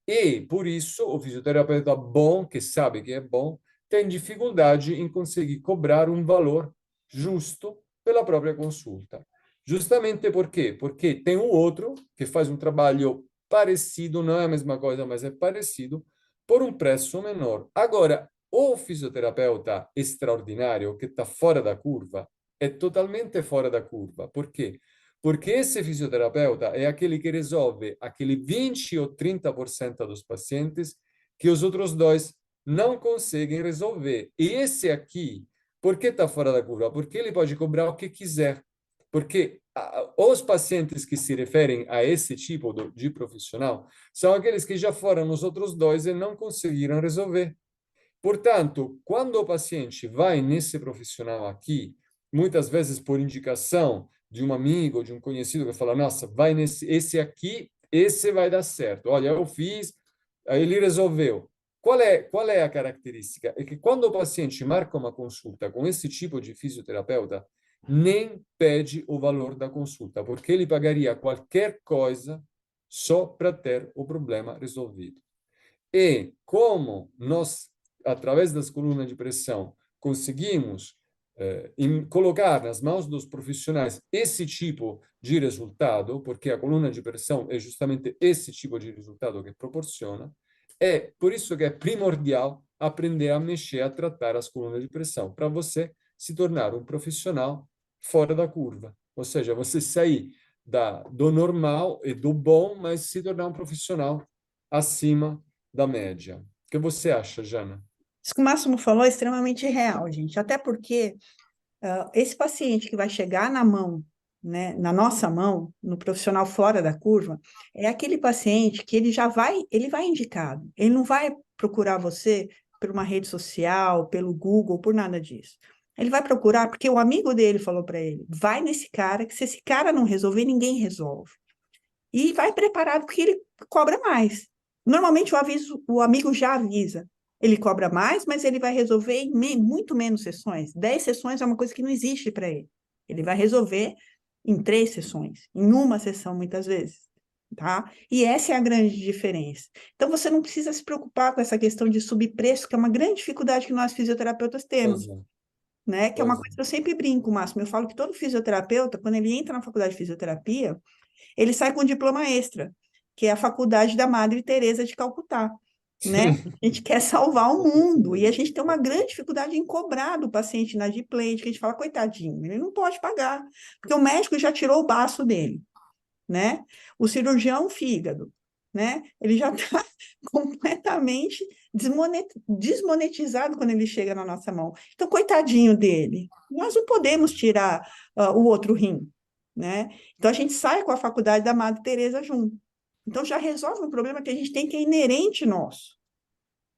E, por isso, o fisioterapeuta bom, que sabe que é bom, tem dificuldade em conseguir cobrar um valor justo pela própria consulta. Justamente por quê? Porque tem o outro que faz um trabalho parecido, não é a mesma coisa, mas é parecido, por um preço menor. Agora, o fisioterapeuta extraordinário, que está fora da curva, é totalmente fora da curva. Por quê? Porque esse fisioterapeuta é aquele que resolve aquele 20 ou 30% dos pacientes que os outros dois não conseguem resolver. E esse aqui, por que está fora da curva? Porque ele pode cobrar o que quiser. Porque os pacientes que se referem a esse tipo de profissional são aqueles que já foram nos outros dois e não conseguiram resolver. Portanto, quando o paciente vai nesse profissional aqui, muitas vezes por indicação de um amigo, de um conhecido que fala, nossa, vai nesse, esse aqui, esse vai dar certo. Olha, eu fiz, aí ele resolveu. Qual é a característica? É que quando o paciente marca uma consulta com esse tipo de fisioterapeuta, nem pede o valor da consulta, porque ele pagaria qualquer coisa só para ter o problema resolvido. E como nós, através das colunas de pressão, conseguimos colocar nas mãos dos profissionais esse tipo de resultado, porque a coluna de pressão é justamente esse tipo de resultado que proporciona, é por isso que é primordial aprender a mexer, a tratar as colunas de pressão, para você se tornar um profissional fora da curva. Ou seja, você sair do normal e do bom, mas se tornar um profissional acima da média. O que você acha, Jana? Isso que o Máximo falou é extremamente real, gente. Até porque esse paciente que vai chegar na mão, né, na nossa mão, no profissional fora da curva, é aquele paciente que ele vai indicado. Ele não vai procurar você por uma rede social, pelo Google, por nada disso. Ele vai procurar porque o amigo dele falou para ele: vai nesse cara, que se esse cara não resolver, ninguém resolve. E vai preparado porque ele cobra mais. Normalmente o amigo já avisa. Ele cobra mais, mas ele vai resolver em muito menos sessões. 10 sessões é uma coisa que não existe para ele. Ele vai resolver em 3 sessões, em uma sessão, muitas vezes. Tá? E essa é a grande diferença. Então, você não precisa se preocupar com essa questão de subpreço, que é uma grande dificuldade que nós fisioterapeutas temos, Pois é, né? Que é uma pois é. coisa que eu sempre brinco, Márcio. Eu falo que todo fisioterapeuta, quando ele entra na faculdade de fisioterapia, ele sai com um diploma extra, que é a Faculdade da Madre Teresa de Calcutá, né? Sim. A gente quer salvar o mundo e a gente tem uma grande dificuldade em cobrar do paciente inadimplente, que a gente fala, coitadinho, ele não pode pagar, porque o médico já tirou o baço dele, né? O cirurgião, o fígado, né? Ele já está completamente desmonetizado quando ele chega na nossa mão. Então, coitadinho dele, nós não podemos tirar o outro rim, né? Então, a gente sai com a faculdade da Madre Teresa junto. Então, já resolve um problema que a gente tem que é inerente nosso,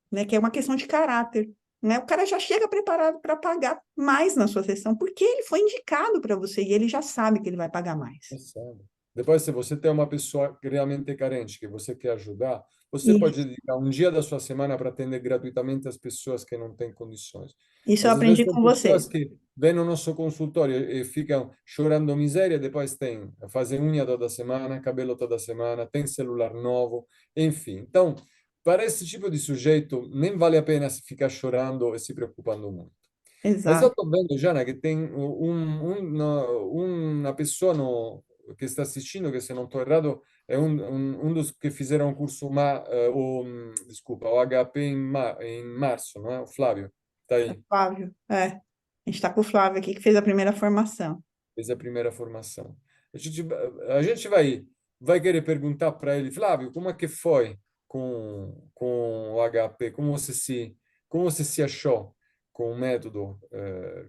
né? Que é uma questão de caráter. Né? O cara já chega preparado para pagar mais na sua sessão, porque ele foi indicado para você e ele já sabe que ele vai pagar mais. Sabe? Depois, se você tem uma pessoa realmente carente que você quer ajudar, você pode Isso, dedicar um dia da sua semana para atender gratuitamente as pessoas que não têm condições. isso eu Às vezes aprendi tem com você. pessoas que vêm no nosso consultório e ficam chorando miséria, depois fazem unha toda semana, cabelo toda semana, tem celular novo, enfim. Então, para esse tipo de sujeito, nem vale a pena ficar chorando e se preocupando muito. Mas eu Exato. estou vendo, Jana, que tem uma pessoa que está assistindo, que se não estou errado, é um dos que fizeram o curso, desculpa, o HP em março, não é? O Flávio, está aí, Flávio, é. A gente está com o Flávio aqui, que fez a primeira formação. fez a primeira formação. A gente vai querer perguntar para ele, Flávio, como é que foi com o HP? Como você se achou com o método?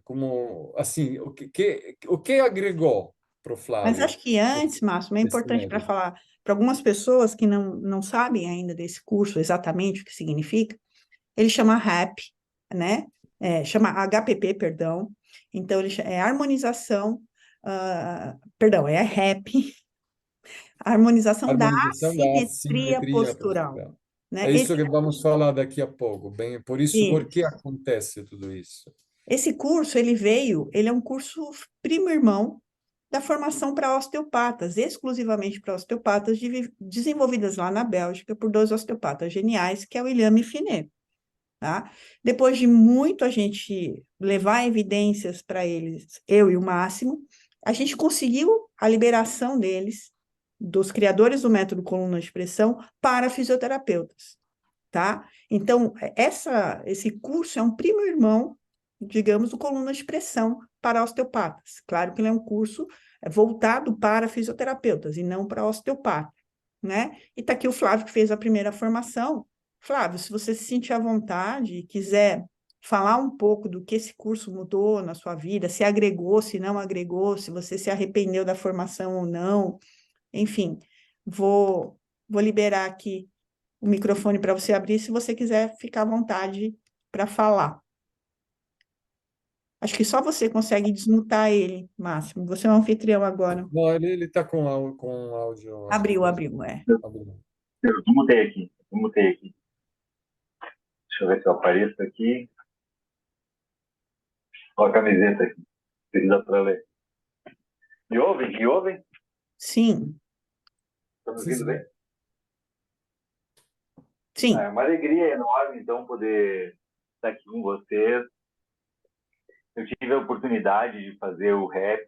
Como, assim, o que agregou para o Mas Flávio acho que antes, esse, Márcio, é esse importante para método? falar para algumas pessoas que não sabem ainda desse curso exatamente o que significa, ele chama RAP, né? Chama HPP, perdão. Então, é harmonização, perdão, é RAP, harmonização da Harmonização da assimetria assimetria postural, postural. né? É isso que vamos falar daqui a pouco. Bem, por isso, por que Isso. acontece tudo isso? Esse curso, ele é um curso primo irmão da formação para osteopatas, exclusivamente para osteopatas, desenvolvidas lá na Bélgica por dois osteopatas geniais, que é o William e Finet, tá? Depois de muito a gente levar evidências para eles, eu e o Máximo, a gente conseguiu a liberação deles, dos criadores do método coluna de pressão, para fisioterapeutas, tá? Então, esse curso é um primo irmão, digamos, do coluna de pressão para osteopatas. Claro que ele é um curso voltado para fisioterapeutas e não para osteopata, né? E está aqui o Flávio, que fez a primeira formação. Flávio, se você se sentir à vontade e quiser falar um pouco do que esse curso mudou na sua vida, se agregou, se não agregou, se você se arrependeu da formação ou não, enfim, vou liberar aqui o microfone para você abrir, se você quiser ficar à vontade para falar. Acho que só você consegue desmutar ele, Máximo. Você é o anfitrião agora. Não, ele está com áudio, acho que Abriu, coisa. abriu, é. Abriu. Eu mutei aqui, eu mutei aqui. Deixa eu ver se eu apareço aqui. Olha a camiseta aqui, se dá para ler. Me ouvem? Me ouvem? Sim, Estão me Sim, ouvindo sim. bem? É sim. uma alegria enorme, então, poder estar aqui com vocês. Eu tive a oportunidade de fazer o RAP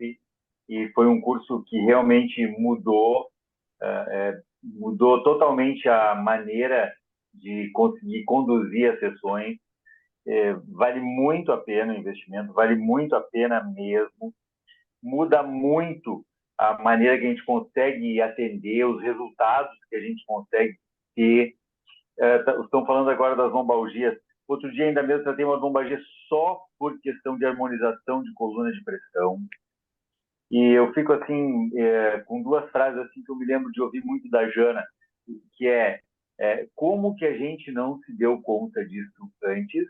e foi um curso que realmente mudou totalmente a maneira de conseguir conduzir as sessões. Vale muito a pena o investimento, vale muito a pena mesmo. Muda muito a maneira que a gente consegue atender, os resultados que a gente consegue ter. Estão falando agora das lombalgias. Outro dia ainda mesmo tratei uma lombalgia só por questão de harmonização de coluna de pressão. E eu fico assim, com duas frases assim que eu me lembro de ouvir muito da Jana, que como que a gente não se deu conta disso antes?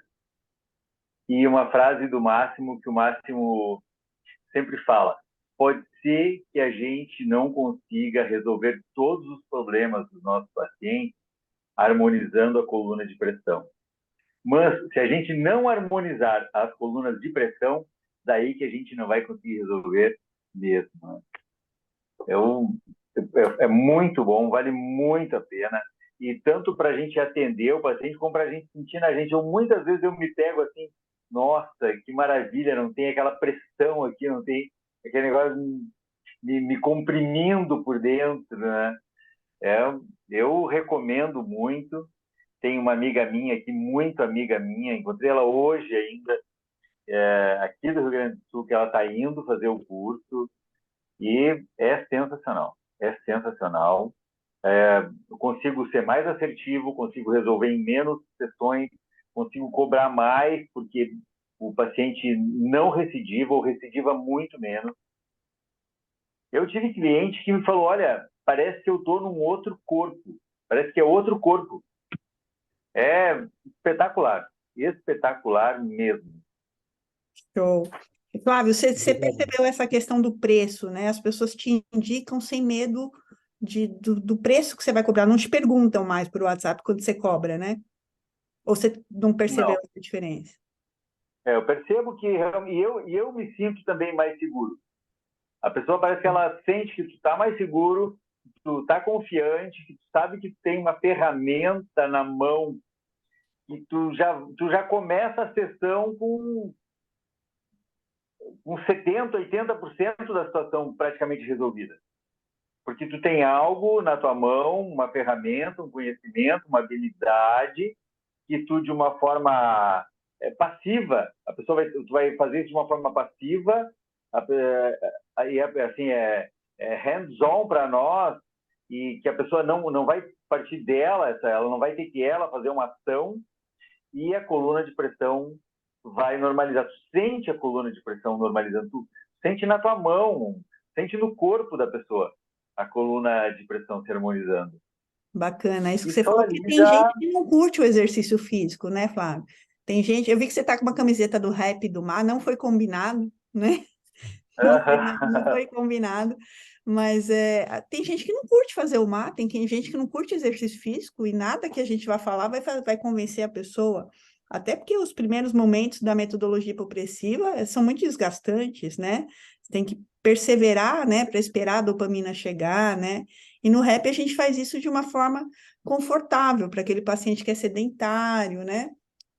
E uma frase do Máximo, que o Máximo sempre fala: pode ser que a gente não consiga resolver todos os problemas dos nossos pacientes harmonizando a coluna de pressão, Mas se a gente não harmonizar as colunas de pressão, daí que a gente não vai conseguir resolver mesmo. Né? É muito bom, vale muito a pena. E tanto para a gente atender o paciente, como para a gente sentir na gente. Muitas vezes eu me pego assim, nossa, que maravilha, não tem aquela pressão aqui, não tem aquele negócio me comprimindo por dentro, né? Eu recomendo muito. Tem uma amiga minha aqui, muito amiga minha, encontrei ela hoje ainda, aqui do Rio Grande do Sul, que ela está indo fazer o curso, e é sensacional, é sensacional. Eu consigo ser mais assertivo, consigo resolver em menos sessões, consigo cobrar mais, porque o paciente não recidiva ou recidiva muito menos. Eu tive cliente que me falou, olha, parece que eu estou num outro corpo, parece que é outro corpo. É espetacular, espetacular mesmo. Show. Flávio, você percebeu essa questão do preço, né? As pessoas te indicam sem medo do preço que você vai cobrar, não te perguntam mais por WhatsApp quando você cobra, né? Ou você não percebeu Não, essa diferença? eu percebo que eu me sinto também mais seguro. A pessoa parece que ela sente que tu está mais seguro, que tu está confiante, que tu sabe que tem uma ferramenta na mão, que tu já começa a sessão com 70%, 80% da situação praticamente resolvida. Porque tu tem algo na tua mão, uma ferramenta, um conhecimento, uma habilidade, que tu, de uma forma passiva, tu vai fazer isso de uma forma passiva, aí assim, hands-on para nós, e que a pessoa não vai partir dela, ela não vai ter que ela fazer uma ação, e a coluna de pressão vai normalizar. Tu sente a coluna de pressão normalizando, tu sente na tua mão, sente no corpo da pessoa a coluna de pressão se harmonizando. Bacana, isso que E você só falou, que ali tem já... gente que não curte o exercício físico, né, Flávio? Tem gente, eu vi que você está com uma camiseta do Rap do Mar, não foi combinado, né? Não foi combinado, mas tem gente que não curte fazer o mar, tem gente que não curte exercício físico e nada que a gente vai falar vai convencer a pessoa. Até porque os primeiros momentos da metodologia hipopressiva são muito desgastantes, né? Você tem que perseverar, né, para esperar a dopamina chegar, né? E no rap a gente faz isso de uma forma confortável para aquele paciente que é sedentário, né?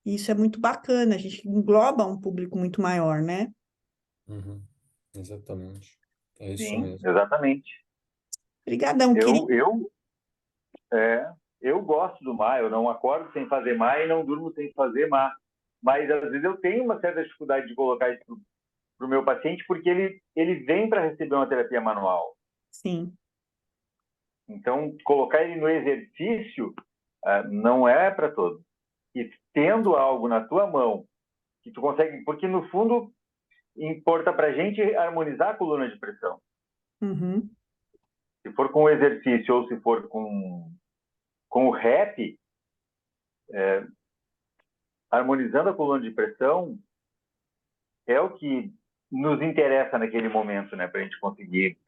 E isso é muito bacana, a gente engloba um público muito maior, né? Uhum. Exatamente. É isso Sim, mesmo. exatamente. Obrigadão, querido. Eu gosto do mar, eu não acordo sem fazer mar e não durmo sem fazer mar. Mas, às vezes, eu tenho uma certa dificuldade de colocar isso para o meu paciente, porque ele vem para receber uma terapia manual. Sim. Então, colocar ele no exercício não é para todos. E tendo algo na tua mão, que tu consegue... Porque, no fundo, importa para a gente harmonizar a coluna de pressão. Uhum. Se for com o exercício ou se for com o rap, harmonizando a coluna de pressão é o que nos interessa naquele momento, né, para a gente conseguir.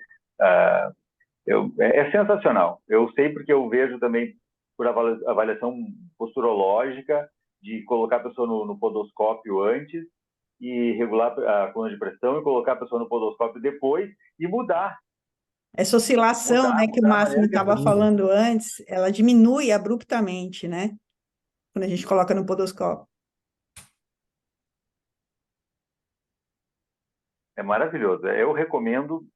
É sensacional. Eu sei porque eu vejo também por avaliação posturológica, de colocar a pessoa no podoscópio antes e regular a coluna de pressão e colocar a pessoa no podoscópio depois e mudar Essa oscilação, né, que o a Máximo maneira que a estava pessoa... falando antes, ela diminui abruptamente, né? Quando a gente coloca no podoscópio. É maravilhoso. Eu recomendo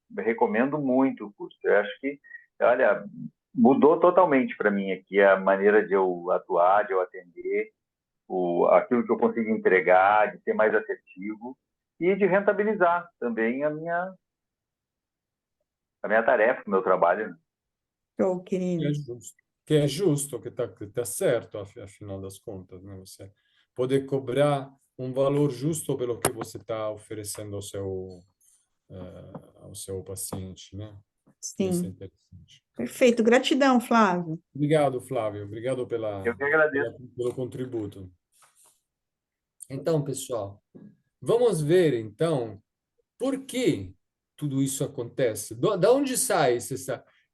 muito o curso. Eu acho que, olha, mudou totalmente para mim aqui a maneira de eu atuar, de eu atender, aquilo que eu consigo entregar, de ser mais assertivo e de rentabilizar também a minha tarefa, o meu trabalho. Né? Show, Que querido. é justo. Que é justo, que tá certo, afinal das contas, né? Você poder cobrar um valor justo pelo que você está oferecendo ao seu paciente, né? Isso é Sim. interessante. Perfeito. Gratidão, Flávio. Obrigado, Flávio. Obrigado Eu que agradeço. pelo contributo. Então, pessoal, vamos ver, então, por que tudo isso acontece? Da onde sai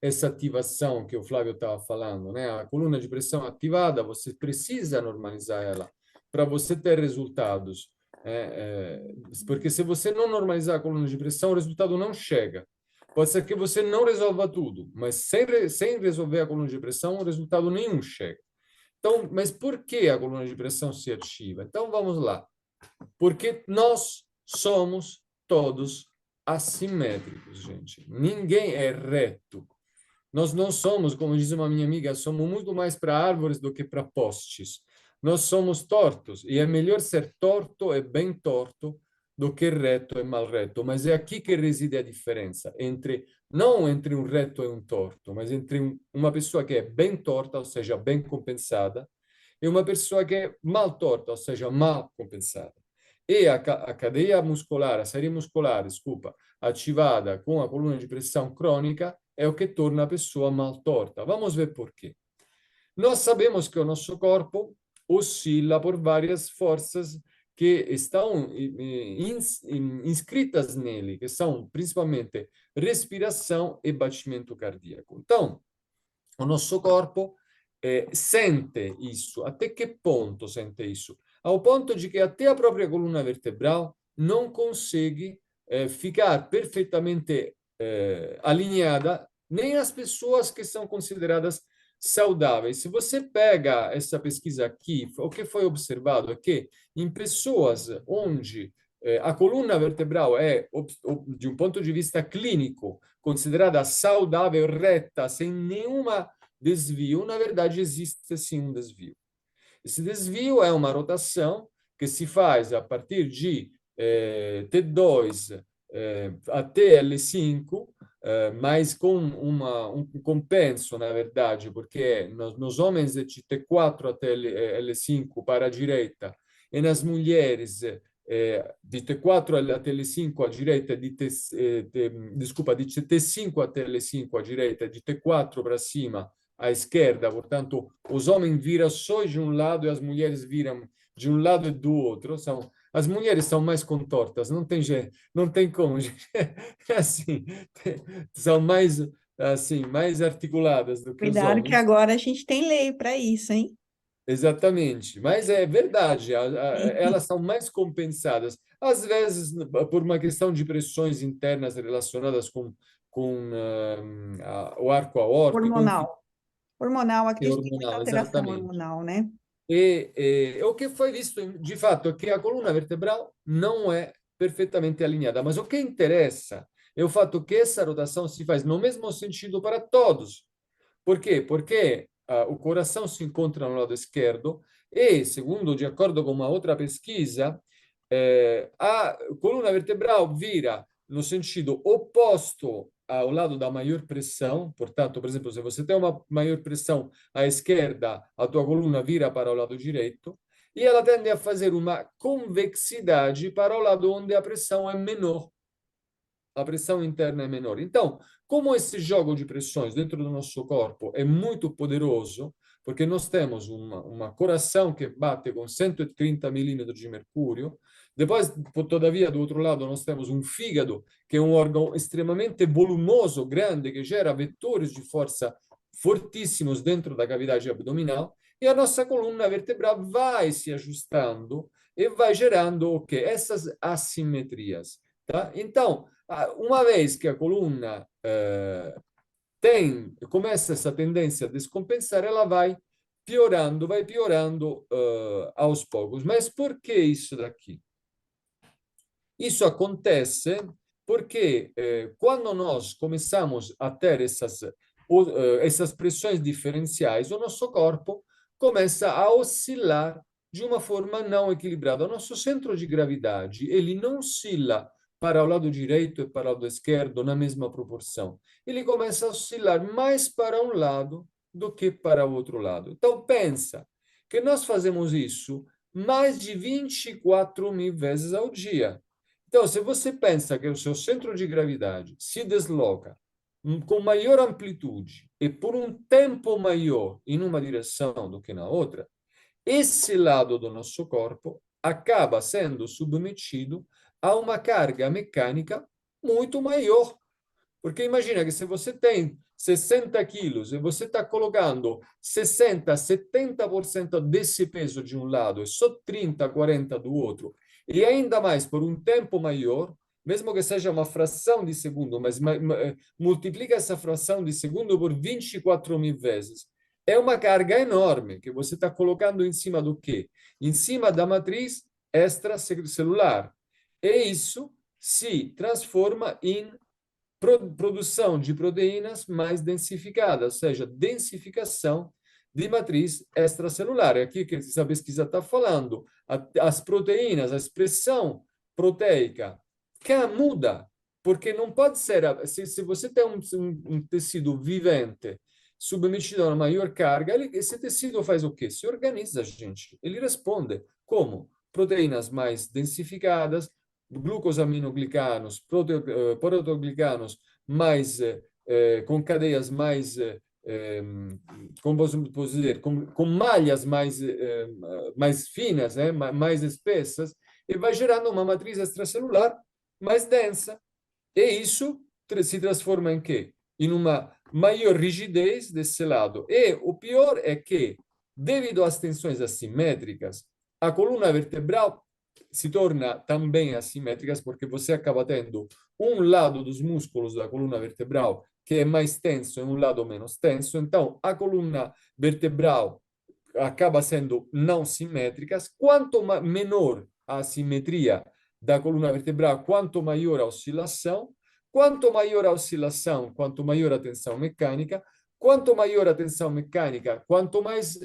essa ativação que o Flávio estava falando, né? A coluna de pressão ativada, você precisa normalizar ela. para você ter resultados. Porque se você não normalizar a coluna de pressão, o resultado não chega. Pode ser que você não resolva tudo, mas sem resolver a coluna de pressão, o resultado nenhum chega. Então, mas por que a coluna de pressão se ativa? Então, vamos lá. Porque nós somos todos assimétricos, gente. Ninguém é reto. Nós não somos, como diz uma minha amiga, somos muito mais para árvores do que para postes. Nós somos tortos, e é melhor ser torto e bem torto do que reto e mal reto. Mas é aqui que reside a diferença, não entre um reto e um torto, mas entre uma pessoa que é bem torta, ou seja, bem compensada, e uma pessoa que é mal torta, ou seja, mal compensada. E a cadeia muscolar, a série muscolar, desculpa, ativada com a coluna de pressão crônica, é o que torna a pessoa mal torta. Vamos ver por quê. Nós sabemos que o nosso corpo oscila por várias forças que estão inscritas nele, que são principalmente respiração e batimento cardíaco. Então, o nosso corpo sente isso. Até que ponto sente isso? Ao ponto de que até a própria coluna vertebral não consegue ficar perfeitamente alinhada, nem as pessoas que são consideradas saudáveis. Se você pega essa pesquisa aqui, o que foi observado é que em pessoas onde a coluna vertebral é, de um ponto de vista clínico, considerada saudável, reta, sem nenhuma desvio, na verdade existe sim um desvio. Esse desvio é uma rotação que se faz a partir de T2 até L5, mas com um compenso, na verdade, porque nos homens é de T4 até L5 para a direita, e nas mulheres de T4 até L5 à direita, de T5 até L5 à direita, de T4 para cima à esquerda, portanto, os homens viram só de um lado e as mulheres viram de um lado e do outro. As mulheres são mais contortas, não tem como. É assim, são mais assim, mais articuladas do que os Cuidado que homens. agora a gente tem lei para isso, hein? Exatamente, mas é verdade, elas são mais compensadas, às vezes por uma questão de pressões internas relacionadas com o arco aórtico, enfim, Hormonal. Hormonal, aqui é a gente tem muita hormonal, alteração exatamente. hormonal, né? E o que foi visto, de fato, é que a coluna vertebral não é perfeitamente alinhada. Mas o que interessa é o fato que essa rotação se faz no mesmo sentido para todos. Por quê? Porque o coração se encontra no lado esquerdo e, segundo, de acordo com uma outra pesquisa, a coluna vertebral vira no sentido oposto ao lado da maior pressão. Portanto, por exemplo, se você tem uma maior pressão à esquerda, a tua coluna vira para o lado direito, e ela tende a fazer uma convexidade para o lado onde a pressão é menor. A pressão interna é menor. Então, como esse jogo de pressões dentro do nosso corpo é muito poderoso, porque nós temos uma coração que bate com 130 milímetros de mercúrio, depois, todavia, do outro lado, nós temos um fígado, que é um órgão extremamente volumoso, grande, que gera vetores de força fortíssimos dentro da cavidade abdominal, e a nossa coluna vertebral vai se ajustando e vai gerando o quê? Essas assimetrias. Tá? Então, uma vez que a coluna começa essa tendência a descompensar, ela vai piorando aos poucos. Mas por que isso daqui? Isso acontece porque quando nós começamos a ter essas pressões diferenciais, o nosso corpo começa a oscilar de uma forma não equilibrada. O nosso centro de gravidade, ele não oscila para o lado direito e para o lado esquerdo na mesma proporção. Ele começa a oscilar mais para um lado do que para o outro lado. Então, pensa que nós fazemos isso mais de 24.000 vezes ao dia. Então, se você pensa que o seu centro de gravidade se desloca com maior amplitude e por um tempo maior em uma direção do que na outra, esse lado do nosso corpo acaba sendo submetido a uma carga mecânica muito maior. Porque imagina que se você tem 60 quilos e você está colocando 60, 70% desse peso de um lado e só 30, 40 do outro, e ainda mais por um tempo maior, mesmo que seja uma fração de segundo, mas multiplica essa fração de segundo por 24.000 vezes. É uma carga enorme que você está colocando em cima do quê? Em cima da matriz extracelular. E isso se transforma em produção de proteínas mais densificadas, ou seja, densificação de matriz extracelular. É aqui que essa pesquisa está falando. As proteínas, a expressão proteica, que muda, porque não pode ser, se você tem um tecido vivente submetido a uma maior carga, esse tecido faz o quê? Se organiza, gente. Ele responde como? Proteínas mais densificadas, glucosaminoglicanos, proteoglicanos mais, com cadeias mais, como posso dizer, com malhas mais, mais finas, mais espessas, e vai gerando uma matriz extracelular mais densa. E isso se transforma em quê? Em uma maior rigidez desse lado. E o pior é que, devido às tensões assimétricas, a coluna vertebral se torna também assimétricas porque você acaba tendo um lado dos músculos da coluna vertebral que é mais tenso e um lado menos tenso. Então, a coluna vertebral acaba sendo não simétricas. Quanto menor a assimetria da coluna vertebral, quanto maior a oscilação. Quanto maior a oscilação, quanto maior a tensão mecânica. Quanto maior a tensão mecânica, quanto mais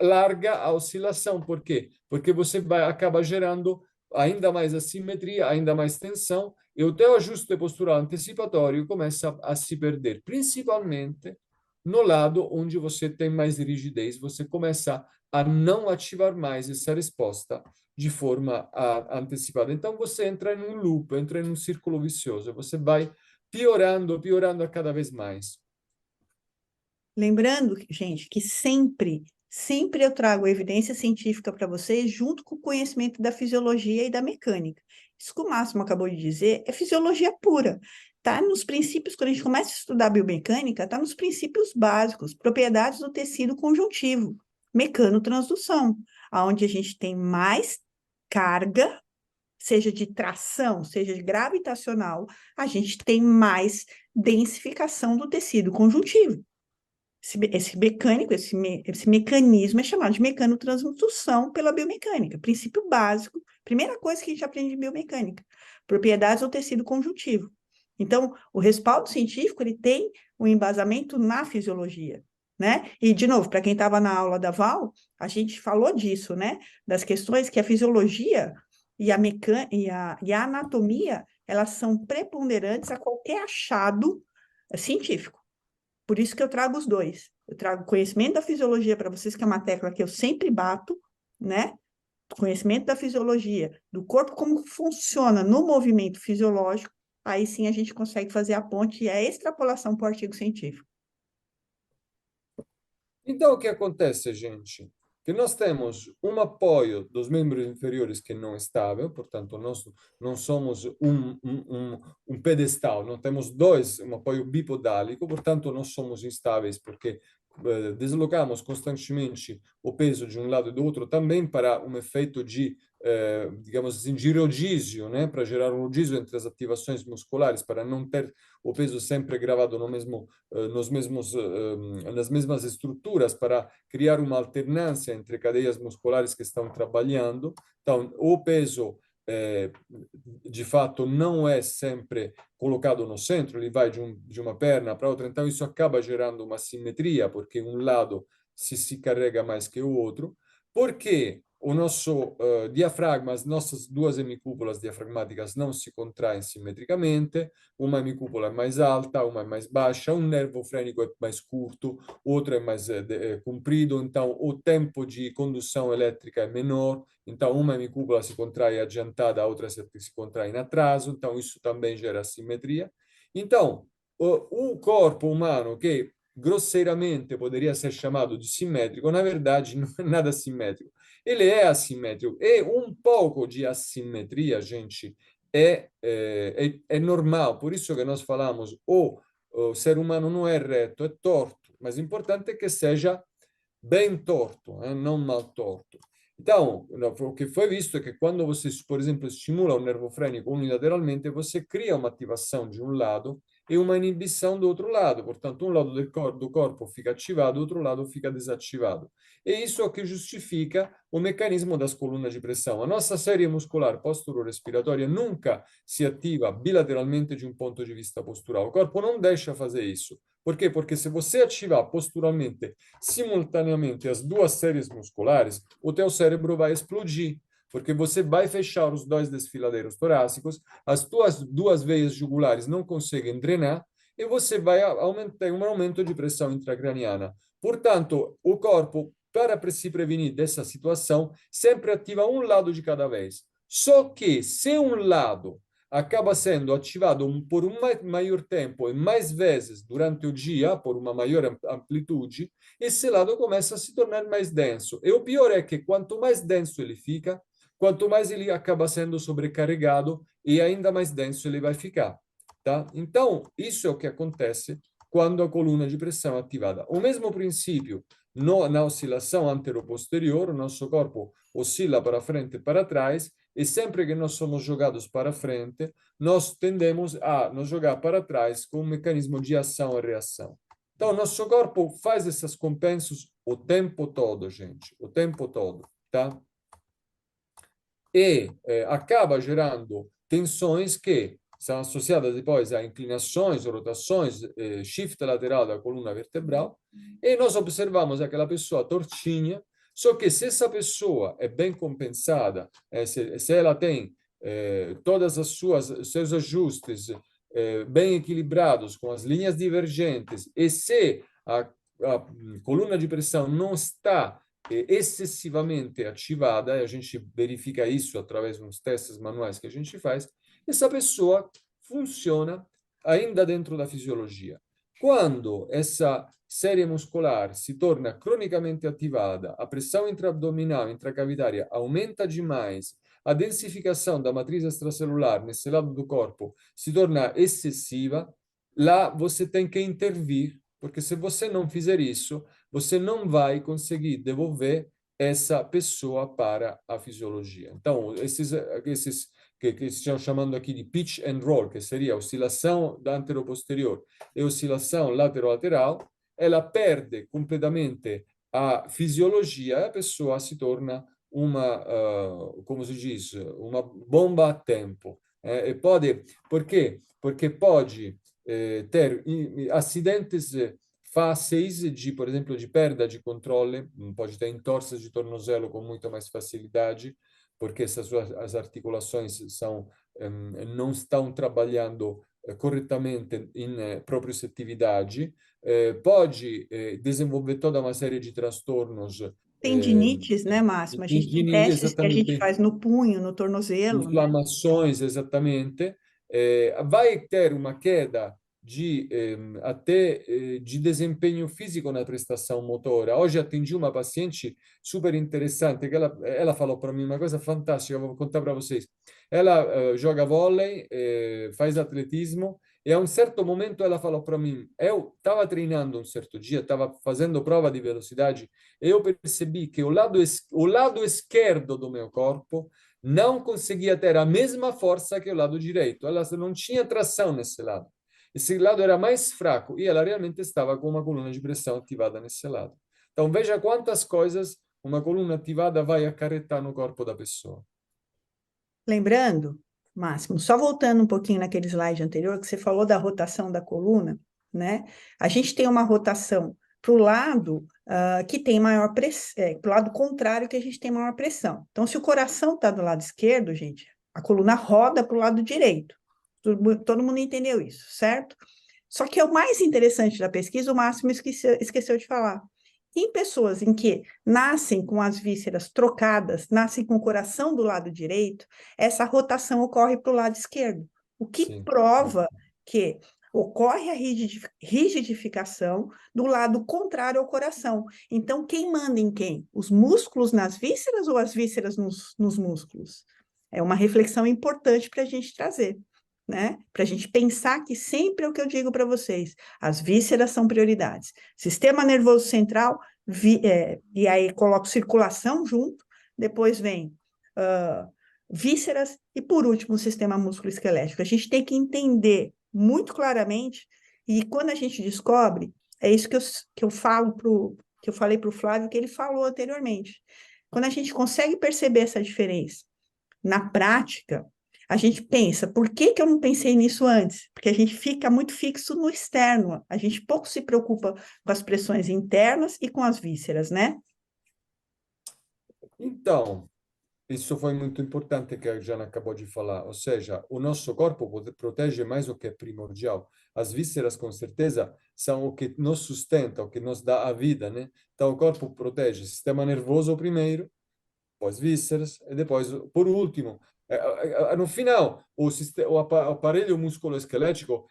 larga a oscilação. Por quê? Porque você acaba gerando ainda mais assimetria, ainda mais tensão, e o teu ajuste postural antecipatório começa a se perder, principalmente no lado onde você tem mais rigidez, você começa a não ativar mais essa resposta de forma antecipada. Então você entra em um loop, entra em um círculo vicioso, você vai piorando, piorando a cada vez mais. Lembrando, gente, que sempre eu trago evidência científica para vocês, junto com o conhecimento da fisiologia e da mecânica. Isso que o Máximo acabou de dizer é fisiologia pura. Tá nos princípios, quando a gente começa a estudar biomecânica, tá nos princípios básicos, propriedades do tecido conjuntivo, mecanotransdução, aonde a gente tem mais carga, seja de tração, seja de gravitacional, a gente tem mais densificação do tecido conjuntivo. Esse mecânico, esse mecanismo é chamado de mecanotransdução pela biomecânica, princípio básico, primeira coisa que a gente aprende em biomecânica, propriedades do tecido conjuntivo. Então, o respaldo científico, ele tem um embasamento na fisiologia, né? E, de novo, para quem estava na aula da Val, a gente falou disso, né? Das questões que a fisiologia e a anatomia, elas são preponderantes a qualquer achado científico. Por isso que eu trago os dois. Eu trago conhecimento da fisiologia para vocês, que é uma tecla que eu sempre bato, né? Conhecimento da fisiologia, do corpo, como funciona no movimento fisiológico, aí sim a gente consegue fazer a ponte e a extrapolação para o artigo científico. Então, o que acontece, gente? Que nós temos um apoio dos membros inferiores que não é estável, portanto, nós não somos um pedestal, não temos um apoio bipodálico, portanto, nós somos instáveis, porque deslocamos constantemente o peso de um lado e do outro, também para um efeito de, digamos assim, de rodízio, né? Para gerar um rodízio entre as ativações musculares, para não ter o peso sempre gravado no mesmo, nas mesmas estruturas, para criar uma alternância entre cadeias musculares que estão trabalhando. Então, o peso de fato não é sempre colocado no centro, ele vai de uma perna para outra, então isso acaba gerando uma simetria, porque um lado se carrega mais que o outro, porque o nosso diafragma, as nossas duas hemicúpulas diafragmáticas não se contraem simetricamente, uma hemicúpula é mais alta, uma é mais baixa, um nervo frênico é mais curto, outro é mais comprido, então o tempo de condução elétrica é menor, então uma hemicúpula se contrai adiantada, a outra se contrai em atraso, então isso também gera simetria. Então, o corpo humano que grosseiramente poderia ser chamado de simétrico, na verdade não é nada simétrico. Ele é assimétrico. E um pouco de assimetria, gente, é normal. Por isso que nós falamos, o o ser humano não é reto, é torto, mas o importante é que seja bem torto, não mal torto. Então, o que foi visto é que quando você, por exemplo, estimula o nervo frênico unilateralmente, você cria uma ativação de um lado e uma inibição do outro lado. Portanto, um lado do corpo fica ativado, o outro lado fica desativado. E isso é o que justifica o mecanismo das colunas de pressão. A nossa série muscular posturo-respiratória nunca se ativa bilateralmente de um ponto de vista postural. O corpo não deixa fazer isso. Por quê? Porque se você ativar posturalmente simultaneamente as duas séries musculares, o teu cérebro vai explodir, porque você vai fechar os dois desfiladeiros torácicos, as tuas duas veias jugulares não conseguem drenar, e você vai aumentar um aumento de pressão intracraniana. Portanto, o corpo, para se prevenir dessa situação, sempre ativa um lado de cada vez. Só que, se um lado acaba sendo ativado por um maior tempo e mais vezes durante o dia, por uma maior amplitude, esse lado começa a se tornar mais denso. E o pior é que quanto mais denso ele fica, quanto mais ele acaba sendo sobrecarregado e ainda mais denso ele vai ficar. Tá? Então, isso é o que acontece quando a coluna de pressão é ativada. O mesmo princípio na oscilação antero-posterior, o nosso corpo oscila para frente e para trás, e sempre que nós somos jogados para frente, nós tendemos a nos jogar para trás com um mecanismo de ação e reação. Então, nosso corpo faz esses compensos o tempo todo, gente, o tempo todo, tá? E acaba gerando tensões que são associadas depois a inclinações, rotações, shift lateral da coluna vertebral, e nós observamos aquela pessoa tortinha. Só que se essa pessoa é bem compensada, se ela tem todas as seus ajustes bem equilibrados, com as linhas divergentes, e se a coluna de pressão não está excessivamente ativada, e a gente verifica isso através dos testes manuais que a gente faz, essa pessoa funciona ainda dentro da fisiologia. Quando essa série muscular se torna cronicamente ativada, a pressão intraabdominal, intracavitária aumenta demais, a densificação da matriz extracelular nesse lado do corpo se torna excessiva, lá você tem que intervir, porque se você não fizer isso, você não vai conseguir devolver essa pessoa para a fisiologia. Então, esses que estão chamando aqui de pitch and roll, que seria a oscilação da antero-posterior e oscilação lateral-lateral, ela perde completamente a fisiologia, a pessoa se torna uma, como se diz, uma bomba a tempo. E pode, por quê? Porque pode ter acidentes fáceis de, por exemplo, de perda de controle, pode ter entorses de tornozelo com muita mais facilidade, porque as articulações não estão trabalhando corretamente em proprioceptividade, pode desenvolver toda uma série de transtornos. Tendinites, né, Máximo? A gente tem testes que a gente Exatamente. faz no punho, no tornozelo, né? Inflamações, exatamente. Vai ter uma queda até de desempenho físico na prestação motora. Hoje atendi uma paciente super interessante, que ela falou para mim uma coisa fantástica, vou contar para vocês. Ela joga vôlei, faz atletismo, e a um certo momento ela falou para mim, eu estava treinando um certo dia, estava fazendo prova de velocidade, e eu percebi que o lado esquerdo do meu corpo não conseguia ter a mesma força que o lado direito. Ela não tinha tração nesse lado. Esse lado era mais fraco e ela realmente estava com uma coluna de pressão ativada nesse lado. Então, veja quantas coisas uma coluna ativada vai acarretar no corpo da pessoa. Lembrando, Máximo, só voltando um pouquinho naquele slide anterior, que você falou da rotação da coluna, né? A gente tem uma rotação para o lado que tem maior pressão, para o lado contrário que a gente tem maior pressão. Então, se o coração está do lado esquerdo, gente, a coluna roda para o lado direito. Todo mundo entendeu isso, certo? Só que é o mais interessante da pesquisa, o Máximo esqueceu de falar. Em pessoas em que nascem com as vísceras trocadas, nascem com o coração do lado direito, essa rotação ocorre para o lado esquerdo, o que Sim. prova que ocorre a rigidificação do lado contrário ao coração. Então, quem manda em quem? Os músculos nas vísceras ou as vísceras nos músculos? É uma reflexão importante para a gente trazer. né? Para a gente pensar que sempre é o que eu digo para vocês, as vísceras são prioridades. Sistema nervoso central, e aí coloco circulação junto, depois vem vísceras e, por último, o sistema músculo-esquelético. A gente tem que entender muito claramente, e quando a gente descobre, é isso que eu falo que eu falei para o Flávio, que ele falou anteriormente. Quando a gente consegue perceber essa diferença na prática, a gente pensa, por que que eu não pensei nisso antes? Porque a gente fica muito fixo no externo, a gente pouco se preocupa com as pressões internas e com as vísceras, né? Então, isso foi muito importante que a Jana acabou de falar, ou seja, o nosso corpo protege mais o que é primordial. As vísceras, com certeza, são o que nos sustenta, o que nos dá a vida, né? Então, o corpo protege o sistema nervoso primeiro, depois vísceras, e depois, por último, no final, o aparelho musculoesquelético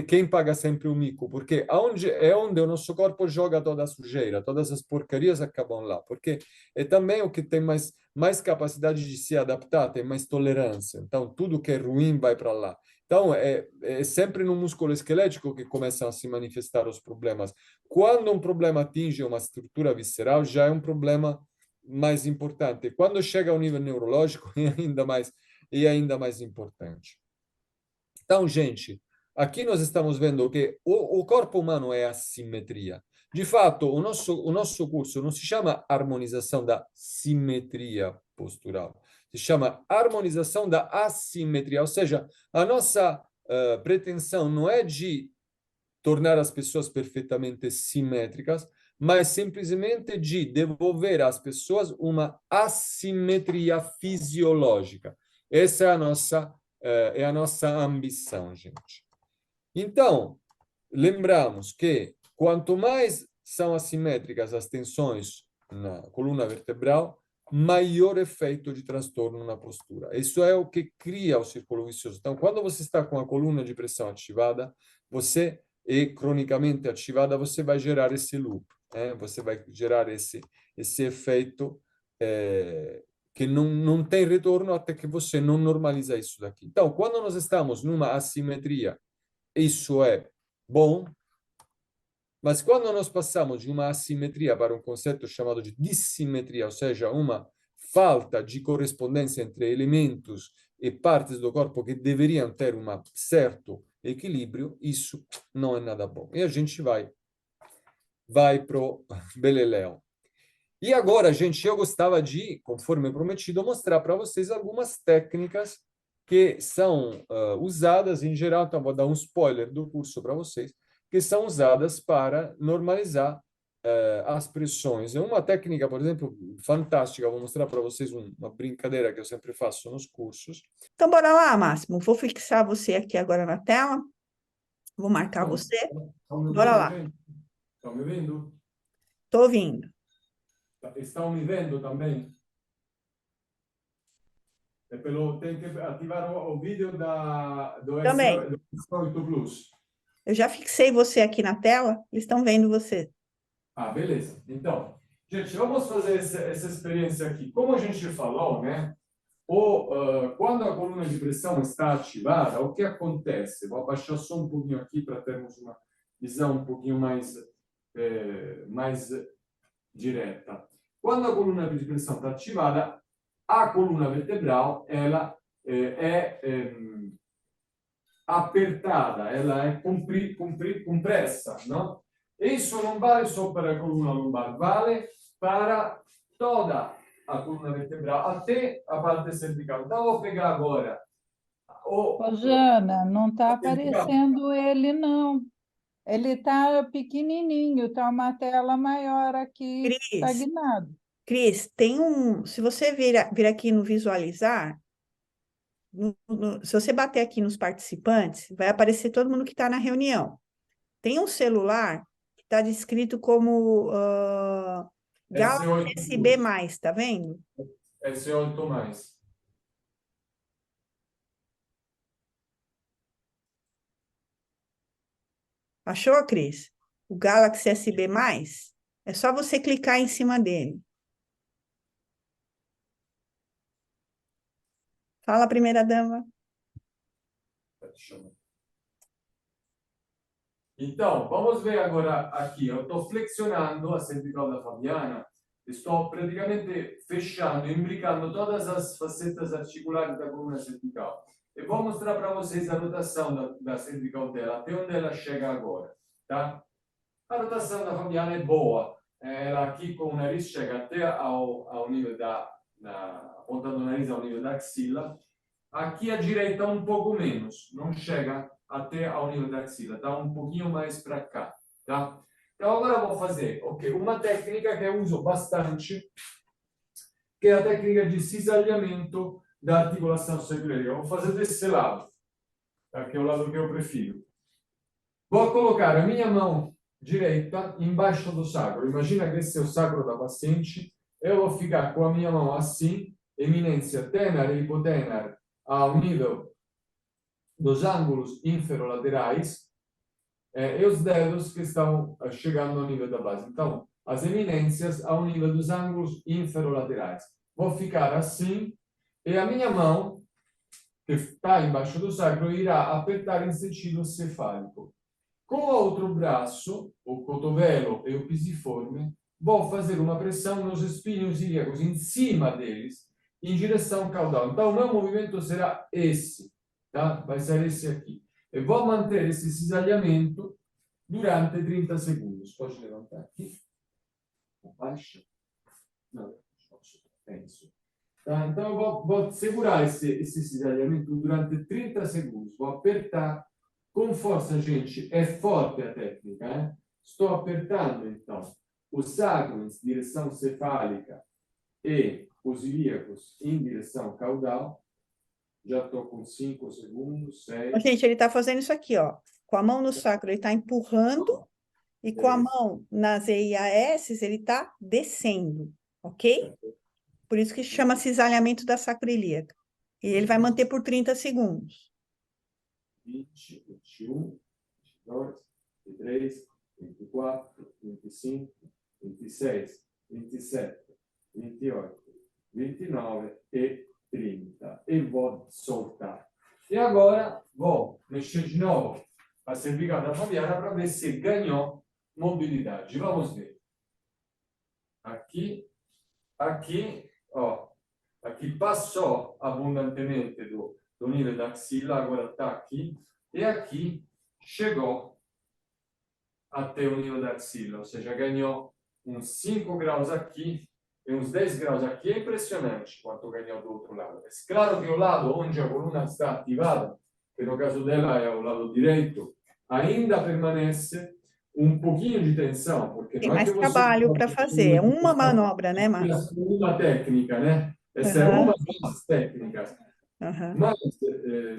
quem paga sempre o mico, porque é onde o nosso corpo joga toda a sujeira, todas as porcarias acabam lá, porque é também o que tem mais capacidade de se adaptar, tem mais tolerância, então tudo que é ruim vai para lá. Então, é sempre no músculo esquelético que começam a se manifestar os problemas. Quando um problema atinge uma estrutura visceral, já é um problema mais importante. Quando chega ao nível neurológico, é ainda mais importante. Então, gente, aqui nós estamos vendo que o corpo humano é assimetria. De fato, o nosso curso não se chama harmonização da simetria postural, se chama harmonização da assimetria, ou seja, a nossa pretensão não é de tornar as pessoas perfeitamente simétricas, mas simplesmente de devolver às pessoas uma assimetria fisiológica. Essa é a nossa ambição, gente. Então, lembramos que quanto mais são assimétricas as tensões na coluna vertebral, maior efeito de transtorno na postura. Isso é o que cria o círculo vicioso. Então, quando você está com a coluna de pressão ativada, você é cronicamente ativada, você vai gerar esse loop, né? Você vai gerar esse efeito que não tem retorno até que você não normaliza isso daqui. Então, quando nós estamos numa assimetria, isso é bom, mas quando nós passamos de uma assimetria para um conceito chamado de dissimetria, ou seja, uma falta de correspondência entre elementos e partes do corpo que deveriam ter um certo equilíbrio, isso não é nada bom. E a gente vai pro beleléu. E agora, gente, eu gostava de, conforme prometido, mostrar para vocês algumas técnicas que são usadas em geral, então vou dar um spoiler do curso para vocês, que são usadas para normalizar as pressões. É uma técnica, por exemplo, fantástica, vou mostrar para vocês uma brincadeira que eu sempre faço nos cursos. Então, bora lá, Máximo. Vou fixar você aqui agora na tela. Vou marcar você. Bora lá. Estão me vendo? Estou ouvindo. Estão me vendo também? Tem que ativar o vídeo do Também. S8 Plus. Eu já fixei você aqui na tela. Eles estão vendo você. Ah, beleza. Então, gente, vamos fazer essa experiência aqui. Como a gente falou, né? Quando a coluna de pressão está ativada, o que acontece? Vou abaixar só um pouquinho aqui para termos uma visão um pouquinho mais direta. Quando a coluna de pressão está ativada, a coluna vertebral ela é apertada, ela é compressa, não? Isso não vale só para a coluna lombar, vale para toda a coluna vertebral, até a parte cervical. Então, vou pegar agora Ô, Jana, não está aparecendo ele, não. Ele está pequenininho, está uma tela maior aqui, estagnado. Cris, tem se você vir aqui no visualizar, se você bater aqui nos participantes, vai aparecer todo mundo que está na reunião. Tem um celular que está descrito como Galaxy S8 mais, tá vendo? S8 mais. Achou, Cris? O Galaxy SB mais? É só você clicar em cima dele. Fala, primeira dama. Então, vamos ver agora aqui. Eu estou flexionando a cervical da Fabiana. Estou praticamente fechando, imbricando todas as facetas articulares da coluna cervical. E vou mostrar para vocês a rotação da cervical dela, até onde ela chega agora, tá? A rotação da Fabiana é boa. Ela aqui com o nariz chega até ao nível da ponta do nariz, ao nível da axila. Aqui à direita um pouco menos, não chega até ao nível da axila, tá? Um pouquinho mais para cá, tá? Então agora eu vou fazer, uma técnica que eu uso bastante, que é a técnica de cisalhamento da articulação sacroiliaca. Eu vou fazer desse lado, tá? Que é o lado que eu prefiro. Vou colocar a minha mão direita embaixo do sacro. Imagina que esse é o sacro da paciente. Eu vou ficar com a minha mão assim, eminência tenar e hipotenar ao nível dos ângulos inferolaterais, e os dedos que estão chegando ao nível da base. Então, as eminências ao nível dos ângulos inferolaterais. Vou ficar assim, e a minha mão, que está embaixo do sacro, irá apertar em sentido cefálico. Com o outro braço, o cotovelo e o pisiforme, vou fazer uma pressão nos espinhos ilíacos, em cima deles, em direção caudal. Então, o meu movimento será esse, tá? Vai ser esse aqui. E vou manter esse cisalhamento durante 30 segundos. Pode levantar aqui. Baixa. Não, penso. Tá? Então, eu vou segurar esse cisalhamento durante 30 segundos. Vou apertar com força, gente. É forte a técnica, hein? Estou apertando, então, o sacro em direção cefálica e os ilíacos em direção caudal. Já estou com 5 segundos, 6. Gente, ele está fazendo isso aqui, ó. Com a mão no sacro, ele está empurrando, e com a mão nas EIAS, ele está descendo, ok? Por isso que chama cisalhamento da sacroiliaca. E ele vai manter por 30 segundos. 20, 21, 22, 23, 24, 25, 26, 27, 28, 29 e 30. E vou soltar. E agora vou mexer de novo a cervical da Fabiana para ver se ganhou mobilidade. Vamos ver. Aqui, ó. Aqui passou abundantemente do nível da axila, agora está aqui. E aqui chegou até o nível da axila, ou seja, ganhou uns 5 graus aqui e uns 10 graus aqui. É impressionante quanto ganhou do outro lado. É claro que o lado onde a coluna está ativada, que no caso dela é o lado direito, ainda permanece um pouquinho de tensão, porque Tem não é mais que você trabalho para fazer. É uma manobra, né, Márcio? uma técnica, né? Essa é uma das técnicas. Mas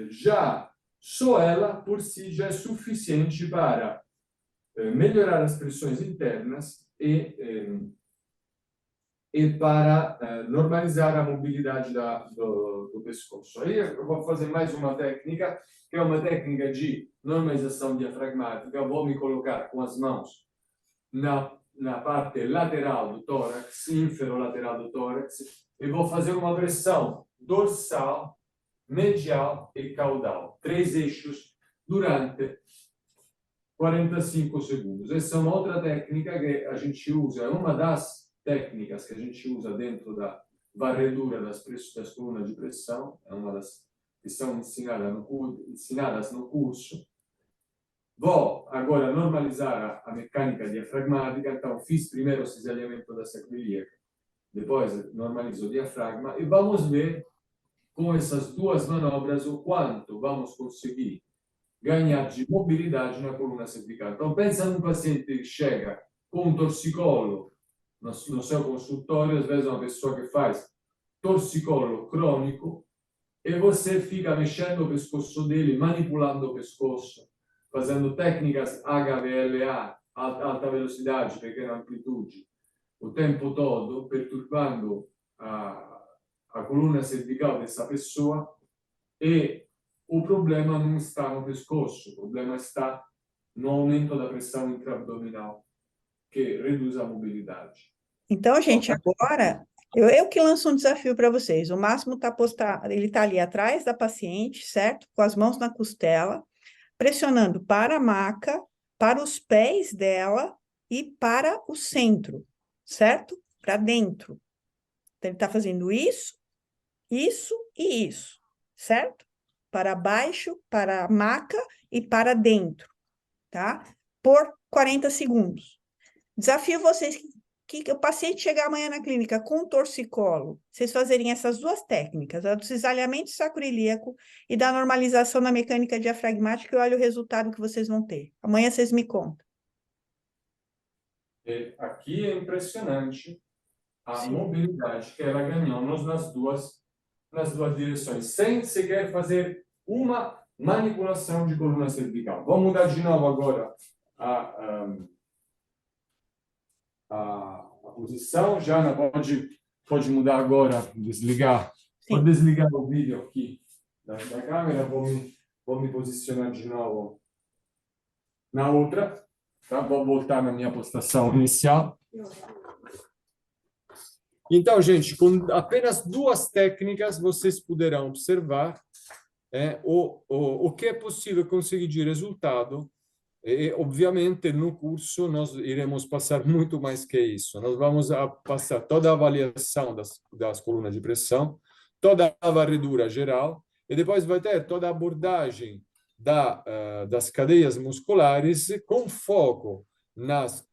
já só ela por si já é suficiente para melhorar as pressões internas e para normalizar a mobilidade do pescoço. Aí eu vou fazer mais uma técnica, que é uma técnica de normalização diafragmática. Eu vou me colocar com as mãos na parte lateral do tórax, inferolateral do tórax, e vou fazer uma pressão dorsal, medial e caudal. 3 eixos durante 45 segundos. Essa é uma outra técnica que a gente usa, é uma das técnicas que a gente usa dentro da varredura das colunas de pressão, é uma das que são ensinadas no curso. Vou agora normalizar a mecânica diafragmática, então fiz primeiro o cisalhamento da sacroiliaca, depois normalizo o diafragma e vamos ver com essas duas manobras o quanto vamos conseguir ganhar de mobilidade na coluna cervical. Então pensa num paciente que chega com um torcicolo no seu consultório, às vezes uma pessoa que faz torcicolo crônico, e você fica mexendo o pescoço dele, manipulando o pescoço, fazendo técnicas HVLA, alta velocidade, pequena amplitude, o tempo todo, perturbando a coluna cervical dessa pessoa, e o problema não está no pescoço, o problema está no aumento da pressão intraabdominal, que reduz a mobilidade. Então, gente, agora Eu que lanço um desafio para vocês. O Máximo está postado, ele está ali atrás da paciente, certo? Com as mãos na costela, pressionando para a maca, para os pés dela e para o centro, certo? Para dentro. Então, ele está fazendo isso e isso, certo? Para baixo, para a maca e para dentro, tá? Por 40 segundos. Desafio vocês que o paciente chegar amanhã na clínica com torcicolo, vocês fazerem essas duas técnicas, a do cisalhamento sacroiliaco e da normalização na mecânica diafragmática, e olha o resultado que vocês vão ter. Amanhã vocês me contam. Aqui é impressionante a Sim. mobilidade que ela ganhou nas duas direções, sem sequer fazer uma manipulação de coluna cervical. Vamos mudar de novo agora a posição. Jana, pode mudar agora, desligar. Sim. Vou desligar o vídeo aqui da câmera, vou me posicionar de novo na outra, tá? Vou voltar na minha postação inicial. Então, gente, com apenas duas técnicas, vocês poderão observar o que é possível conseguir de resultado. E, obviamente, no curso, nós iremos passar muito mais que isso. Nós vamos passar toda a avaliação das colunas de pressão, toda a varredura geral, e depois vai ter toda a abordagem das cadeias musculares com foco nas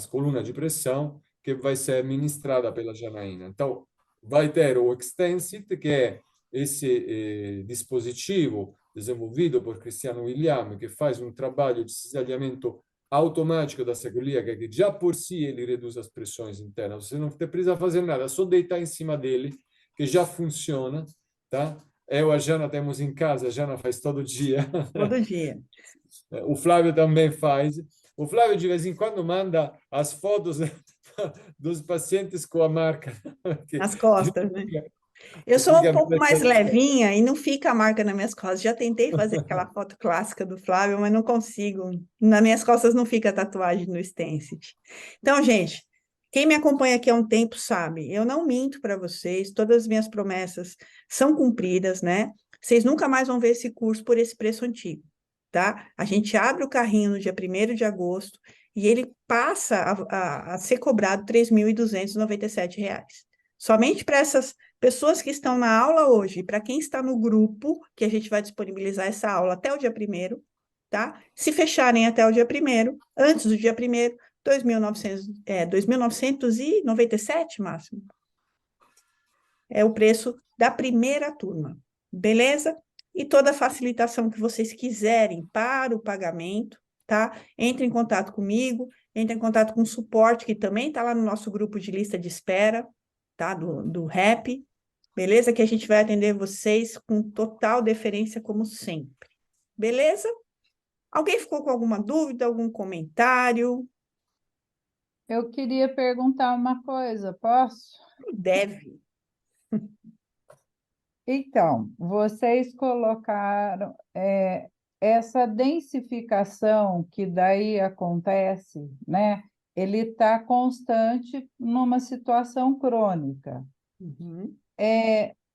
colunas de pressão, que vai ser ministrada pela Janaína. Então, vai ter o Extensit, que é esse dispositivo desenvolvido por Cristiano William, que faz um trabalho de cisalhamento automático da sacroiliaca, que já por si ele reduz as pressões internas. Você não precisa fazer nada, só deitar em cima dele, que já funciona, tá? Eu e a Jana temos em casa, a Jana faz todo dia. Todo dia. O Flávio também faz. O Flávio, de vez em quando, manda as fotos dos pacientes com a marca. Nas costas, né? Eu sou um pouco mais levinha e não fica a marca nas minhas costas. Já tentei fazer aquela foto clássica do Flávio, mas não consigo. Nas minhas costas não fica tatuagem no Stencil. Então, gente, quem me acompanha aqui há um tempo sabe, eu não minto para vocês, todas as minhas promessas são cumpridas, né? Vocês nunca mais vão ver esse curso por esse preço antigo, tá? A gente abre o carrinho no dia 1º de agosto e ele passa a ser cobrado R$ 3.297. Somente para essas pessoas que estão na aula hoje, para quem está no grupo, que a gente vai disponibilizar essa aula até o dia 1º, tá? Se fecharem até o dia 1º, antes do dia 1º, 2.997, Máximo. É o preço da primeira turma, beleza? E toda a facilitação que vocês quiserem para o pagamento, tá? Entre em contato comigo, entre em contato com o suporte, que também está lá no nosso grupo de lista de espera, tá? Do REP, beleza? Que a gente vai atender vocês com total deferência, como sempre. Beleza? Alguém ficou com alguma dúvida, algum comentário? Eu queria perguntar uma coisa, posso? Deve. Então, vocês colocaram essa densificação que daí acontece, né? Ele está constante numa situação crônica. Uhum.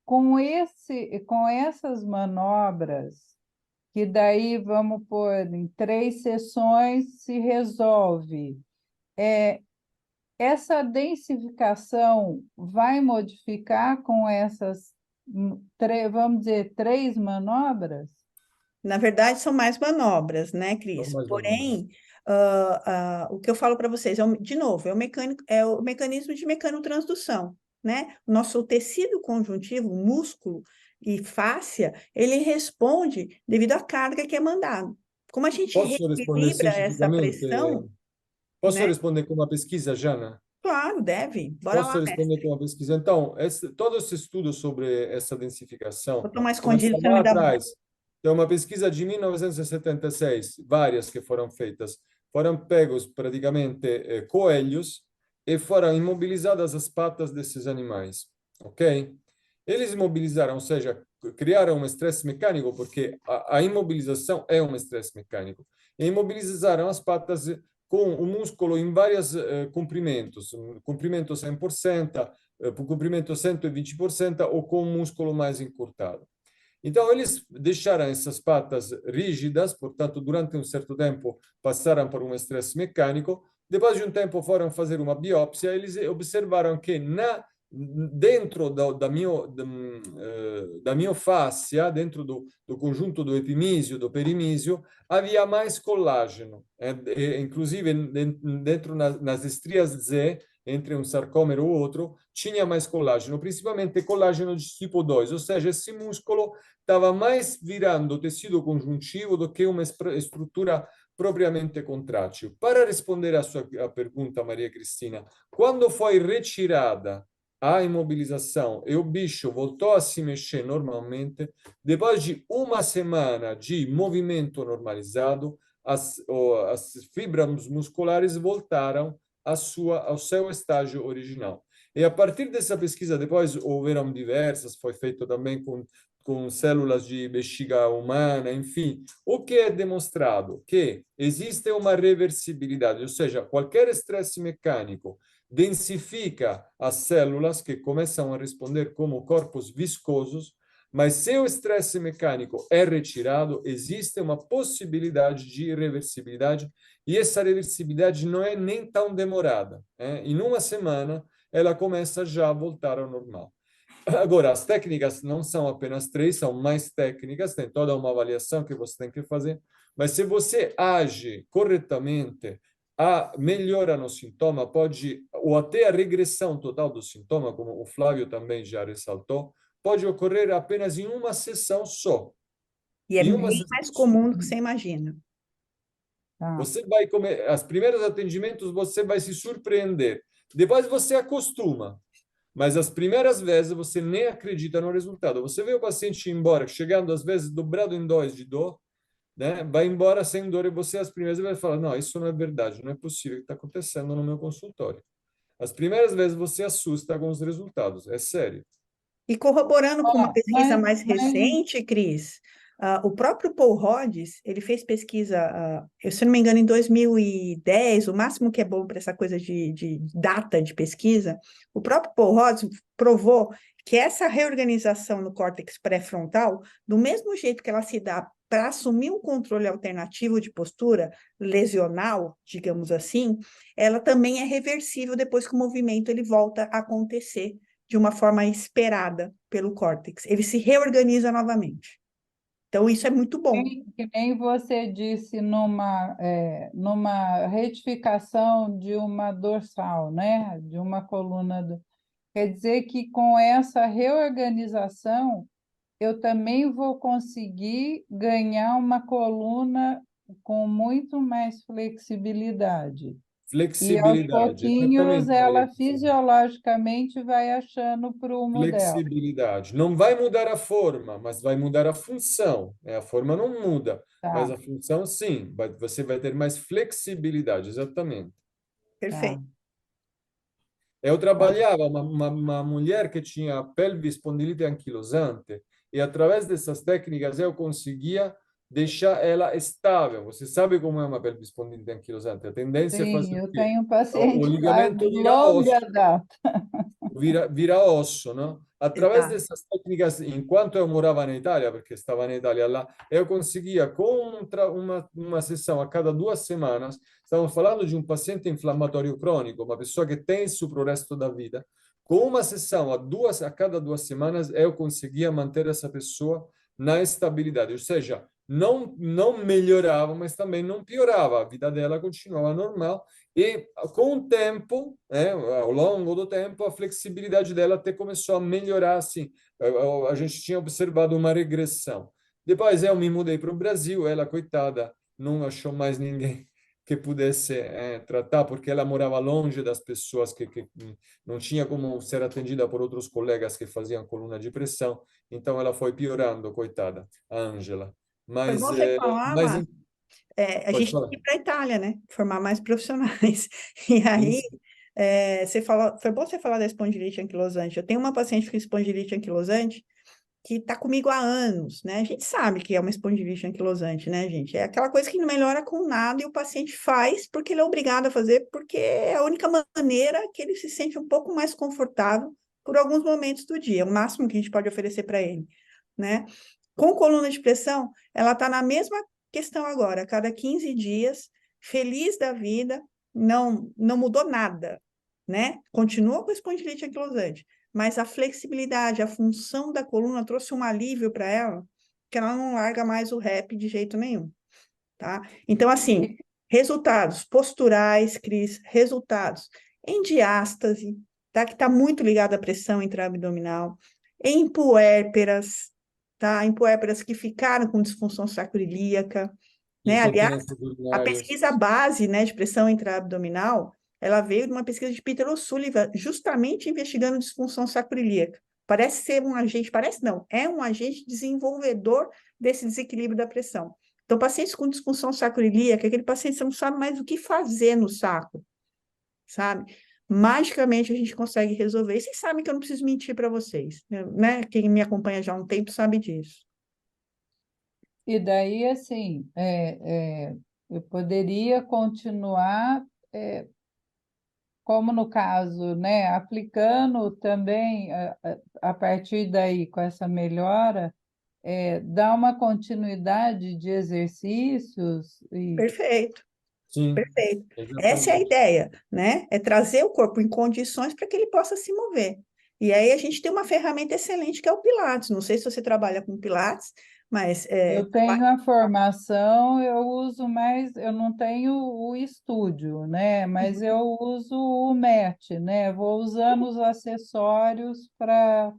Com essas manobras, que daí vamos pôr em 3 sessões se resolve, essa densificação vai modificar com essas, vamos dizer, 3 manobras? Na verdade, são mais manobras, né, Cris? São mais Porém, o que eu falo para vocês, de novo, é o mecanismo de mecanotransdução, né? Nosso tecido conjuntivo, músculo e fáscia, ele responde devido à carga que é mandada. Como a gente Posso responder reequilibra essa cientificamente? pressão, Posso né? responder com uma pesquisa, Jana? Claro, deve. Bora Posso lá, responder mestre. com uma pesquisa? Então, todo esse estudo sobre essa densificação Vou tomar começou escondido, você lá me dá. atrás. Tem uma pesquisa de 1976, várias que foram feitas. Foram pegos praticamente coelhos e foram imobilizadas as patas desses animais, ok? Eles imobilizaram, ou seja, criaram um estresse mecânico, porque a imobilização é um estresse mecânico. E imobilizaram as patas com o músculo em vários comprimentos, comprimento 100%, por comprimento 120% ou com um músculo mais encurtado. Então, eles deixaram essas patas rígidas, portanto, durante um certo tempo passaram por um estresse mecânico. Depois de um tempo foram fazer uma biópsia, eles observaram que dentro da miofáscia, dentro do conjunto do epimísio, do perimísio, havia mais colágeno. Inclusive, dentro nas estrias Z, entre um sarcômero e outro, tinha mais colágeno, principalmente colágeno de tipo 2, ou seja, esse músculo estava mais virando tecido conjuntivo do que uma estrutura propriamente contrátil. Para responder à sua pergunta, Maria Cristina, quando foi retirada a imobilização e o bicho voltou a se mexer normalmente, depois de uma semana de movimento normalizado, as fibras musculares voltaram ao seu estágio original. E a partir dessa pesquisa, depois houveram diversas, foi feito também com células de bexiga humana, enfim. O que é demonstrado? Que existe uma reversibilidade, ou seja, qualquer estresse mecânico densifica as células que começam a responder como corpos viscosos, mas se o estresse mecânico é retirado, existe uma possibilidade de reversibilidade, e essa reversibilidade não é nem tão demorada. Em uma semana, ela começa já a voltar ao normal. Agora, as técnicas não são apenas 3, são mais técnicas, tem toda uma avaliação que você tem que fazer, mas se você age corretamente, a melhora no sintoma pode, ou até a regressão total do sintoma, como o Flávio também já ressaltou, pode ocorrer apenas em uma sessão só. E é Em uma bem sessão mais só. comum do que você imagina. Tá. Você vai comer, os primeiros atendimentos você vai se surpreender. Depois você acostuma. Mas as primeiras vezes você nem acredita no resultado. Você vê o paciente ir embora, chegando às vezes dobrado em 2 de dor, né? Vai embora sem dor e você as primeiras vezes vai falar, não, isso não é verdade, não é possível que está acontecendo no meu consultório. As primeiras vezes você assusta com os resultados, é sério. E corroborando com uma Ó, pesquisa mais recente, Cris, o próprio Paul Rhodes, ele fez pesquisa, se não me engano, em 2010, o máximo que é bom para essa coisa de data de pesquisa, o próprio Paul Rhodes provou que essa reorganização no córtex pré-frontal, do mesmo jeito que ela se dá para assumir um controle alternativo de postura, lesional, digamos assim, ela também é reversível depois que o movimento ele volta a acontecer de uma forma esperada pelo córtex. Ele se reorganiza novamente. Então, isso é muito bom. Que nem você disse numa retificação de uma dorsal, né? De uma coluna. Quer dizer que com essa reorganização, eu também vou conseguir ganhar uma coluna com muito mais flexibilidade. E aos Flexibilidade, pouquinhos exatamente, Maria ela Cristina. fisiologicamente vai achando o prumo dela. Flexibilidade. Não vai mudar a forma, mas vai mudar a função. A forma não muda, mas Tá, a função sim. Você vai ter mais flexibilidade, exatamente. tá. Perfeito. Eu trabalhava uma mulher que tinha pelve espondilite anquilosante e através dessas técnicas eu conseguia deixar ela estável. Você sabe como é uma pelve espondilite anquilosante? A tendência é Sim, fazer o eu quê? tenho um O paciente lá ligamento de vira osso. longa data. Vira osso, não? Através Exato. dessas técnicas, enquanto eu morava na Itália, porque estava na Itália lá, eu conseguia, com uma sessão a cada 2 semanas, estamos falando de um paciente inflamatório crônico, uma pessoa que tem isso para o resto da vida, com uma sessão a cada 2 semanas, eu conseguia manter essa pessoa na estabilidade, ou seja, não melhorava, mas também não piorava, a vida dela continuava normal, e com o tempo, ao longo do tempo, a flexibilidade dela até começou a melhorar, assim. A gente tinha observado uma regressão. Depois eu me mudei para o Brasil, ela, coitada, não achou mais ninguém que pudesse tratar, porque ela morava longe das pessoas que não tinha como ser atendida por outros colegas que faziam coluna de pressão. Então ela foi piorando, coitada, a Ângela. Foi bom Mas, você falar, mas Márcio. A pode gente tem falar. que ir para a Itália, né? Formar mais profissionais. E aí, Isso. você falou, foi bom você falar da espondilite anquilosante. Eu tenho uma paciente com espondilite anquilosante que está comigo há anos, né? A gente sabe que é uma espondilite anquilosante, né, gente? É aquela coisa que não melhora com nada e o paciente faz porque ele é obrigado a fazer, porque é a única maneira que ele se sente um pouco mais confortável por alguns momentos do dia, o máximo que a gente pode oferecer para ele, né? Com coluna de pressão, ela está na mesma questão agora, a cada 15 dias, feliz da vida, não mudou nada, né? Continua com espondilite anquilosante, mas a flexibilidade, a função da coluna trouxe um alívio para ela, que ela não larga mais o rap de jeito nenhum, tá? Então, assim, resultados posturais, Cris, resultados em diástase, tá? Que está muito ligado à pressão intraabdominal, em puérperas, tá? Em puérperas que ficaram com disfunção sacroiliaca, né? Aliás, Incontinências a urinárias. pesquisa base, né, de pressão intraabdominal, ela veio de uma pesquisa de Peter O'Sullivan, justamente investigando disfunção sacroiliaca. Parece ser um agente, parece não, é um agente desenvolvedor desse desequilíbrio da pressão. Então, pacientes com disfunção sacroiliaca, aquele paciente não sabe mais o que fazer no saco, sabe? Magicamente a gente consegue resolver. E vocês sabem que eu não preciso mentir para vocês, né? Quem me acompanha já há um tempo sabe disso. E daí, assim, eu poderia continuar, como no caso, né, aplicando também, a partir daí, com essa melhora, dar uma continuidade de exercícios e Perfeito. Sim, Perfeito. Essa é a exatamente. ideia, né? É trazer o corpo em condições para que ele possa se mover. E aí a gente tem uma ferramenta excelente que é o Pilates. Não sei se você trabalha com Pilates, mas eu tenho a formação, eu uso mais, eu não tenho o estúdio, né? Mas eu uso o MET, né? Vou usando os acessórios para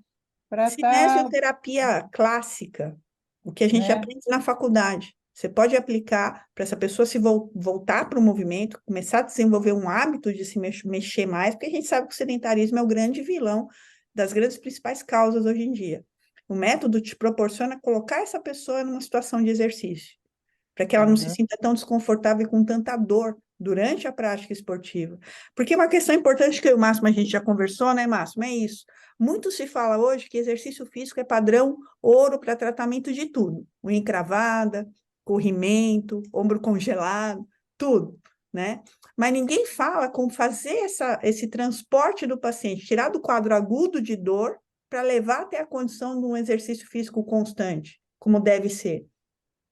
estar, cinesioterapia clássica, o que a gente né? aprende na faculdade. Você pode aplicar para essa pessoa se voltar para o movimento, começar a desenvolver um hábito de se mexer mais, porque a gente sabe que o sedentarismo é o grande vilão das grandes principais causas hoje em dia. O método te proporciona colocar essa pessoa numa situação de exercício, para que ela não se Uhum. sinta tão desconfortável e com tanta dor durante a prática esportiva. Porque uma questão importante que eu e o Máximo a gente já conversou, né, Máximo? É isso. Muito se fala hoje que exercício físico é padrão ouro para tratamento de tudo. Unha encravada, corrimento, ombro congelado, tudo, né? Mas ninguém fala como fazer esse transporte do paciente, tirar do quadro agudo de dor para levar até a condição de um exercício físico constante, como deve ser.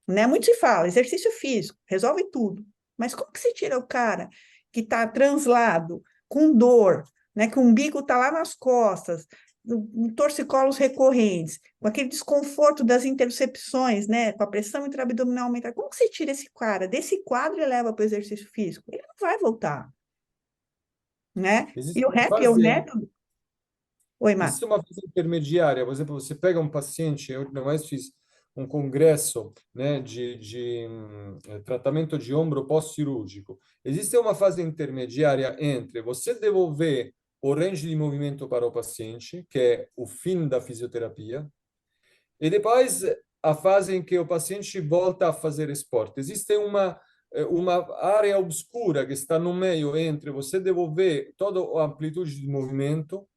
Né? Muito se fala, exercício físico, resolve tudo. Mas como que se tira o cara que está translado, com dor, né? Que o umbigo está lá nas costas, com torcicolos recorrentes, com aquele desconforto das intercepções, né? Com a pressão intraabdominal aumentada. Como que se tira esse cara desse quadro e leva para o exercício físico? Ele não vai voltar, né? Existe E o uma rap é o fase, método. Oi, Má. existe uma fase intermediária. Por exemplo, você pega um paciente, eu uma vez fiz um congresso, né, de tratamento de ombro pós-cirúrgico. Existe uma fase intermediária entre você devolver o range de movimento para o paciente, que é o fim da fisioterapia, e depois a fase em que o paciente volta a fazer esporte. Existe uma área obscura que está no meio entre você devolver toda a amplitude de movimento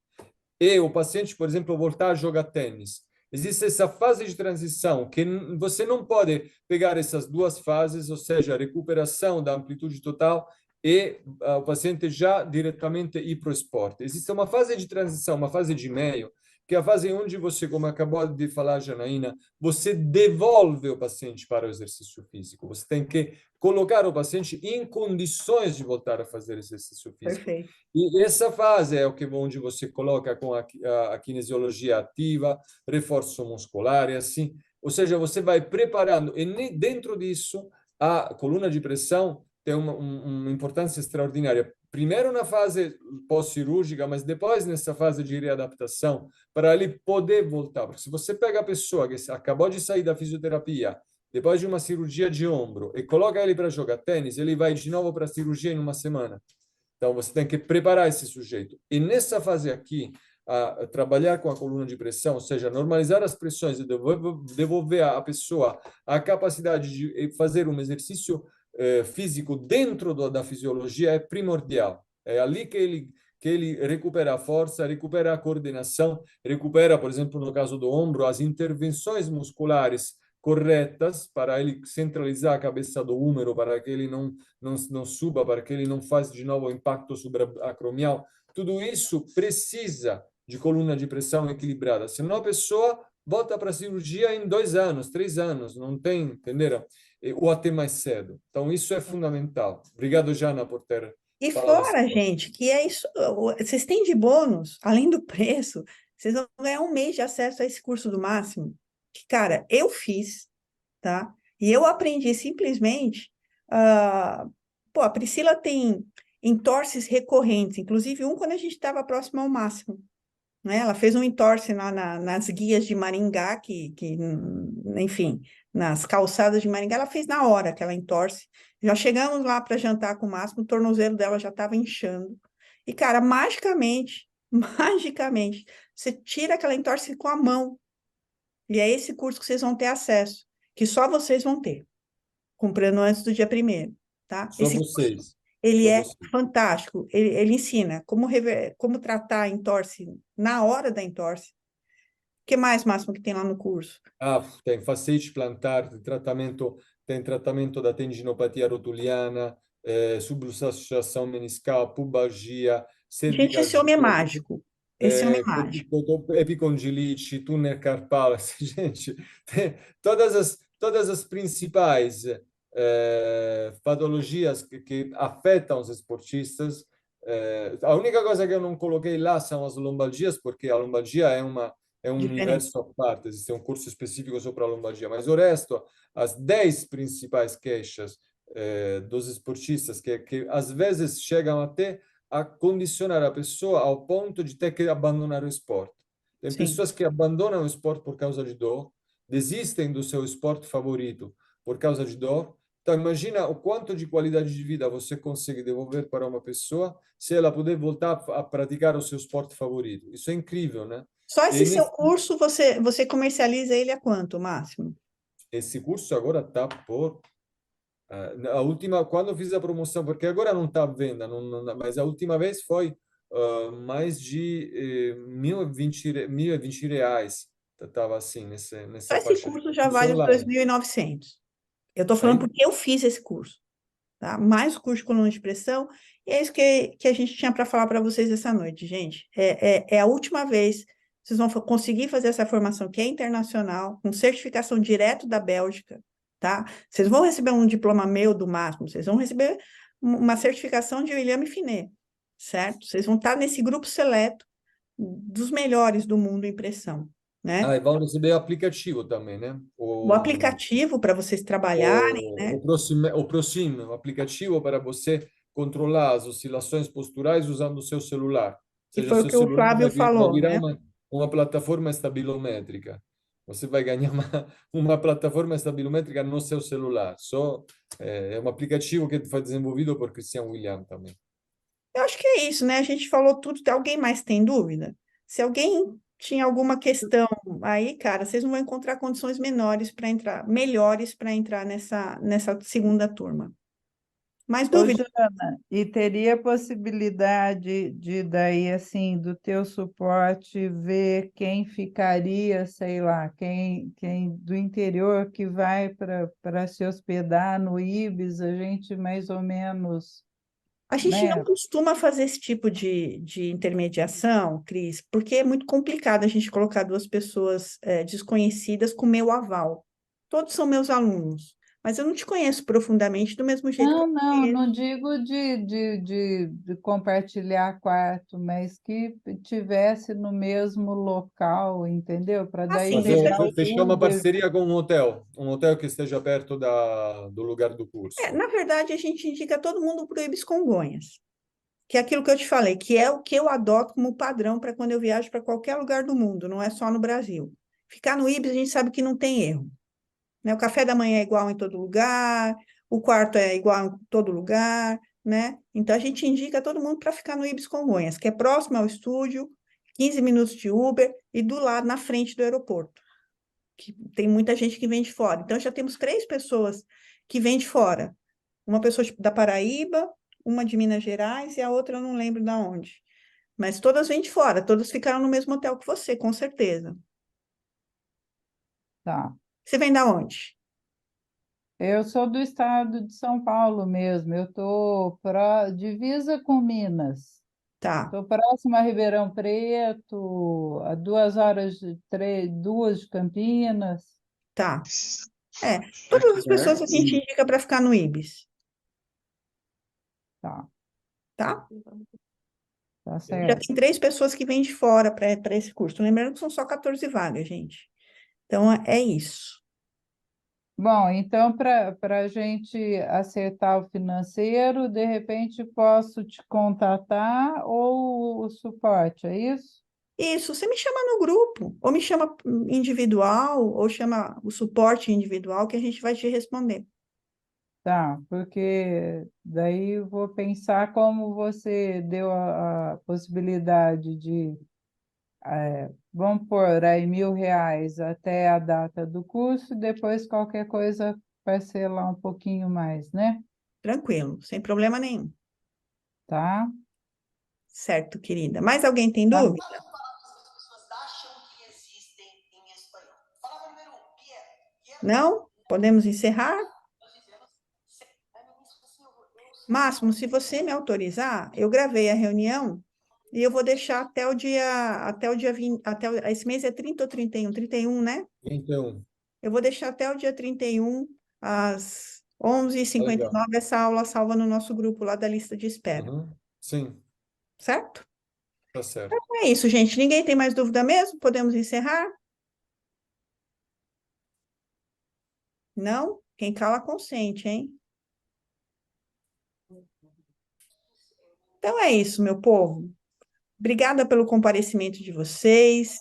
e o paciente, por exemplo, voltar a jogar tênis. Existe essa fase de transição que você não pode pegar essas duas fases, ou seja, a recuperação da amplitude total e o paciente já diretamente ir para o esporte. Existe uma fase de transição, uma fase de meio, que é a fase onde você, como acabou de falar, Janaína, você devolve o paciente para o exercício físico. Você tem que colocar o paciente em condições de voltar a fazer exercício físico. Perfeito. E essa fase é o que onde você coloca com a kinesiologia ativa, reforço muscular e assim. Ou seja, você vai preparando. E dentro disso, a coluna de pressão tem uma importância extraordinária. Primeiro na fase pós-cirúrgica, mas depois nessa fase de readaptação, para ele poder voltar. Porque se você pega a pessoa que acabou de sair da fisioterapia, depois de uma cirurgia de ombro, e coloca ele para jogar tênis, ele vai de novo para a cirurgia em uma semana. Então, você tem que preparar esse sujeito. E nessa fase aqui, trabalhar com a coluna de pressão, ou seja, normalizar as pressões e devolver à pessoa a capacidade de fazer um exercício físico dentro da fisiologia é primordial. É ali que ele recupera a força, recupera a coordenação, recupera, por exemplo, no caso do ombro, as intervenções musculares corretas para ele centralizar a cabeça do húmero, para que ele não suba, para que ele não faça de novo impacto sobre a acromial. Tudo isso precisa de coluna de pressão equilibrada. Senão a pessoa volta para a cirurgia em 2 anos, 3 anos, não tem, entenderam? Ou até mais cedo. Então, isso é fundamental. Obrigado, Jana, por ter E falado essa fora, coisa. gente, que é isso, vocês têm de bônus, além do preço, vocês vão ganhar um mês de acesso a esse curso do Máximo, que, cara, eu fiz, tá? E eu aprendi simplesmente. ah, Pô, a Priscila tem entorses recorrentes, inclusive um quando a gente estava próximo ao Máximo, né? Ela fez um entorse lá nas guias de Maringá, enfim, nas calçadas de Maringá, ela fez na hora aquela entorse. Já chegamos lá para jantar com o Máximo, o tornozelo dela já estava inchando. E, cara, magicamente, magicamente, você tira aquela entorse com a mão. E é esse curso que vocês vão ter acesso, que só vocês vão ter, comprando antes do dia 1º, tá? Só Esse curso, vocês. ele Só é vocês. fantástico. Ele ensina como tratar a entorse na hora da entorse. O que mais, Máximo, que tem lá no curso? Ah, tem fascite plantar, tem tratamento da tendinopatia rotuliana, subluxação meniscal, pubalgia, Gente, esse homem é cervicalgia, mágico. Esse homem é mágico. epicondilite, túnel carpal. Gente, tem todas as principais patologias que afetam os esportistas. A única coisa que eu não coloquei lá são as lombalgias, porque a lombalgia é um Diferente. universo à parte, existe um curso específico sobre a lombalgia, mas o resto, as 10 principais queixas dos esportistas, que às vezes chegam até a condicionar a pessoa ao ponto de ter que abandonar o esporte. Tem Sim. pessoas que abandonam o esporte por causa de dor, desistem do seu esporte favorito por causa de dor. Então, imagina o quanto de qualidade de vida você consegue devolver para uma pessoa se ela puder voltar a praticar o seu esporte favorito. Isso é incrível, né? Só E esse seu curso, você comercializa ele a quanto, Máximo? esse curso agora está por a última, quando eu fiz a promoção, porque agora não está à venda, mas a última vez foi mais de 1.020 reais. Estava assim, Só nessa esse faixa de curso já curso vale os online. 2.900. Eu estou falando Aí, porque eu fiz esse curso, tá? Mais o curso de coluna de pressão. E é isso que a gente tinha para falar para vocês essa noite, gente. É a última vez que vocês vão conseguir fazer essa formação que é internacional, com certificação direto da Bélgica, tá? Vocês vão receber um diploma meu do Máximo, vocês vão receber uma certificação de William Finet, certo? Vocês vão estar nesse grupo seleto dos melhores do mundo em pressão, né? e vão receber aplicativo também, né? O aplicativo para vocês trabalharem, né? O aplicativo para você controlar as oscilações posturais usando o seu celular. Ou Que seja, o foi o seu que o celular Flávio vai falou, virar né? uma plataforma estabilométrica. Você vai ganhar uma plataforma estabilométrica no seu celular. É um aplicativo que foi desenvolvido por Christian William também. Eu acho que é isso, né? A gente falou tudo. Alguém mais tem dúvida? Se alguém tinha alguma questão aí, cara, vocês não vão encontrar condições melhores para entrar nessa segunda turma. Mais Ô, dúvida? Jana, e teria possibilidade de daí, assim, do teu suporte, ver quem ficaria, sei lá, quem do interior que vai para se hospedar no Ibis, a gente mais ou menos, A gente não né? costuma fazer esse tipo de intermediação, Cris, porque é muito complicado a gente colocar duas pessoas desconhecidas com meu aval. Todos são meus alunos, mas eu não te conheço profundamente do mesmo jeito que eu Não conheço. digo de compartilhar quarto, mas que tivesse no mesmo local, entendeu? Para daí Assim, isso pegar o Fechar uma Uber. parceria com um hotel que esteja perto do lugar do curso. na verdade, a gente indica todo mundo para o Ibis Congonhas, que é aquilo que eu te falei, que é o que eu adoto como padrão para quando eu viajo para qualquer lugar do mundo, não é só no Brasil. Ficar no Ibis, a gente sabe que não tem erro, né? O café da manhã é igual em todo lugar, o quarto é igual em todo lugar, né? Então, a gente indica todo mundo para ficar no Ibis Congonhas, que é próximo ao estúdio, 15 minutos de Uber e do lado, na frente do aeroporto, que tem muita gente que vem de fora. Então, já temos 3 pessoas que vêm de fora. Uma pessoa da Paraíba, uma de Minas Gerais e a outra eu não lembro de onde. Mas todas vêm de fora, todas ficaram no mesmo hotel que você, com certeza. Tá. Você vem da onde? Eu sou do estado de São Paulo mesmo. Eu estou para divisa com Minas. Tá, Estou próxima a Ribeirão Preto, a 2 horas duas de Campinas. tá. É, todas as pessoas a gente indica para ficar no Ibis, Tá, tá? tá Já certo. tem 3 pessoas que vêm de fora para esse curso. Lembrando que são só 14 vagas, gente. Então, é isso. Bom, então, para a gente acertar o financeiro, de repente posso te contatar ou o suporte, é isso? Isso, você me chama no grupo, ou me chama individual, ou chama o suporte individual, que a gente vai te responder. Tá, porque daí eu vou pensar como você deu a possibilidade de, vamos pôr aí R$ 1.000 até a data do curso, depois qualquer coisa parcelar um pouquinho mais, né? Tranquilo, sem problema nenhum. Tá? Certo, querida. Mais alguém tem Tá. dúvida? Não? Podemos encerrar? Máximo, se você me autorizar, eu gravei a reunião e eu vou deixar até o dia 20, esse mês é 30 ou 31? 31, né? 31. Eu vou deixar até o dia 31, às onze h Tá cinquenta e legal. nove essa aula salva no nosso grupo lá da lista de espera, Uhum. Sim, certo? tá certo. É isso, gente. Ninguém tem mais dúvida mesmo? Podemos encerrar? Não? Quem cala consente, hein? Então é isso, meu povo. Obrigada pelo comparecimento de vocês.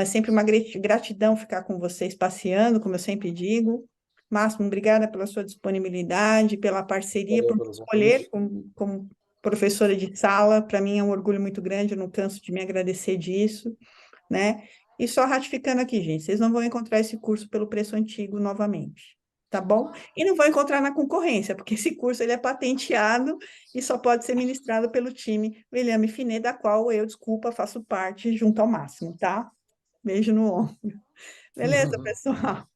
É sempre uma gratidão ficar com vocês passeando, como eu sempre digo. Máximo, obrigada pela sua disponibilidade, pela parceria, Valeu por me pelo escolher convite. como professora de sala. Para mim é um orgulho muito grande, eu não canso de me agradecer disso, né? E só ratificando aqui, gente, vocês não vão encontrar esse curso pelo preço antigo novamente, tá bom? E não vão encontrar na concorrência, porque esse curso ele é patenteado e só pode ser ministrado pelo time William Finet, da qual eu, desculpa, faço parte junto ao Máximo, tá? Beijo no ombro. Beleza, pessoal?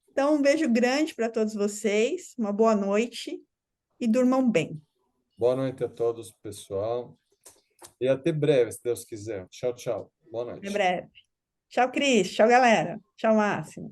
Então, um beijo grande para todos vocês, uma boa noite e durmam bem. Boa noite a todos, pessoal. E até breve, se Deus quiser. Tchau, tchau. Boa Até noite. breve. Tchau, Cris. Tchau, galera. Tchau, Máximo.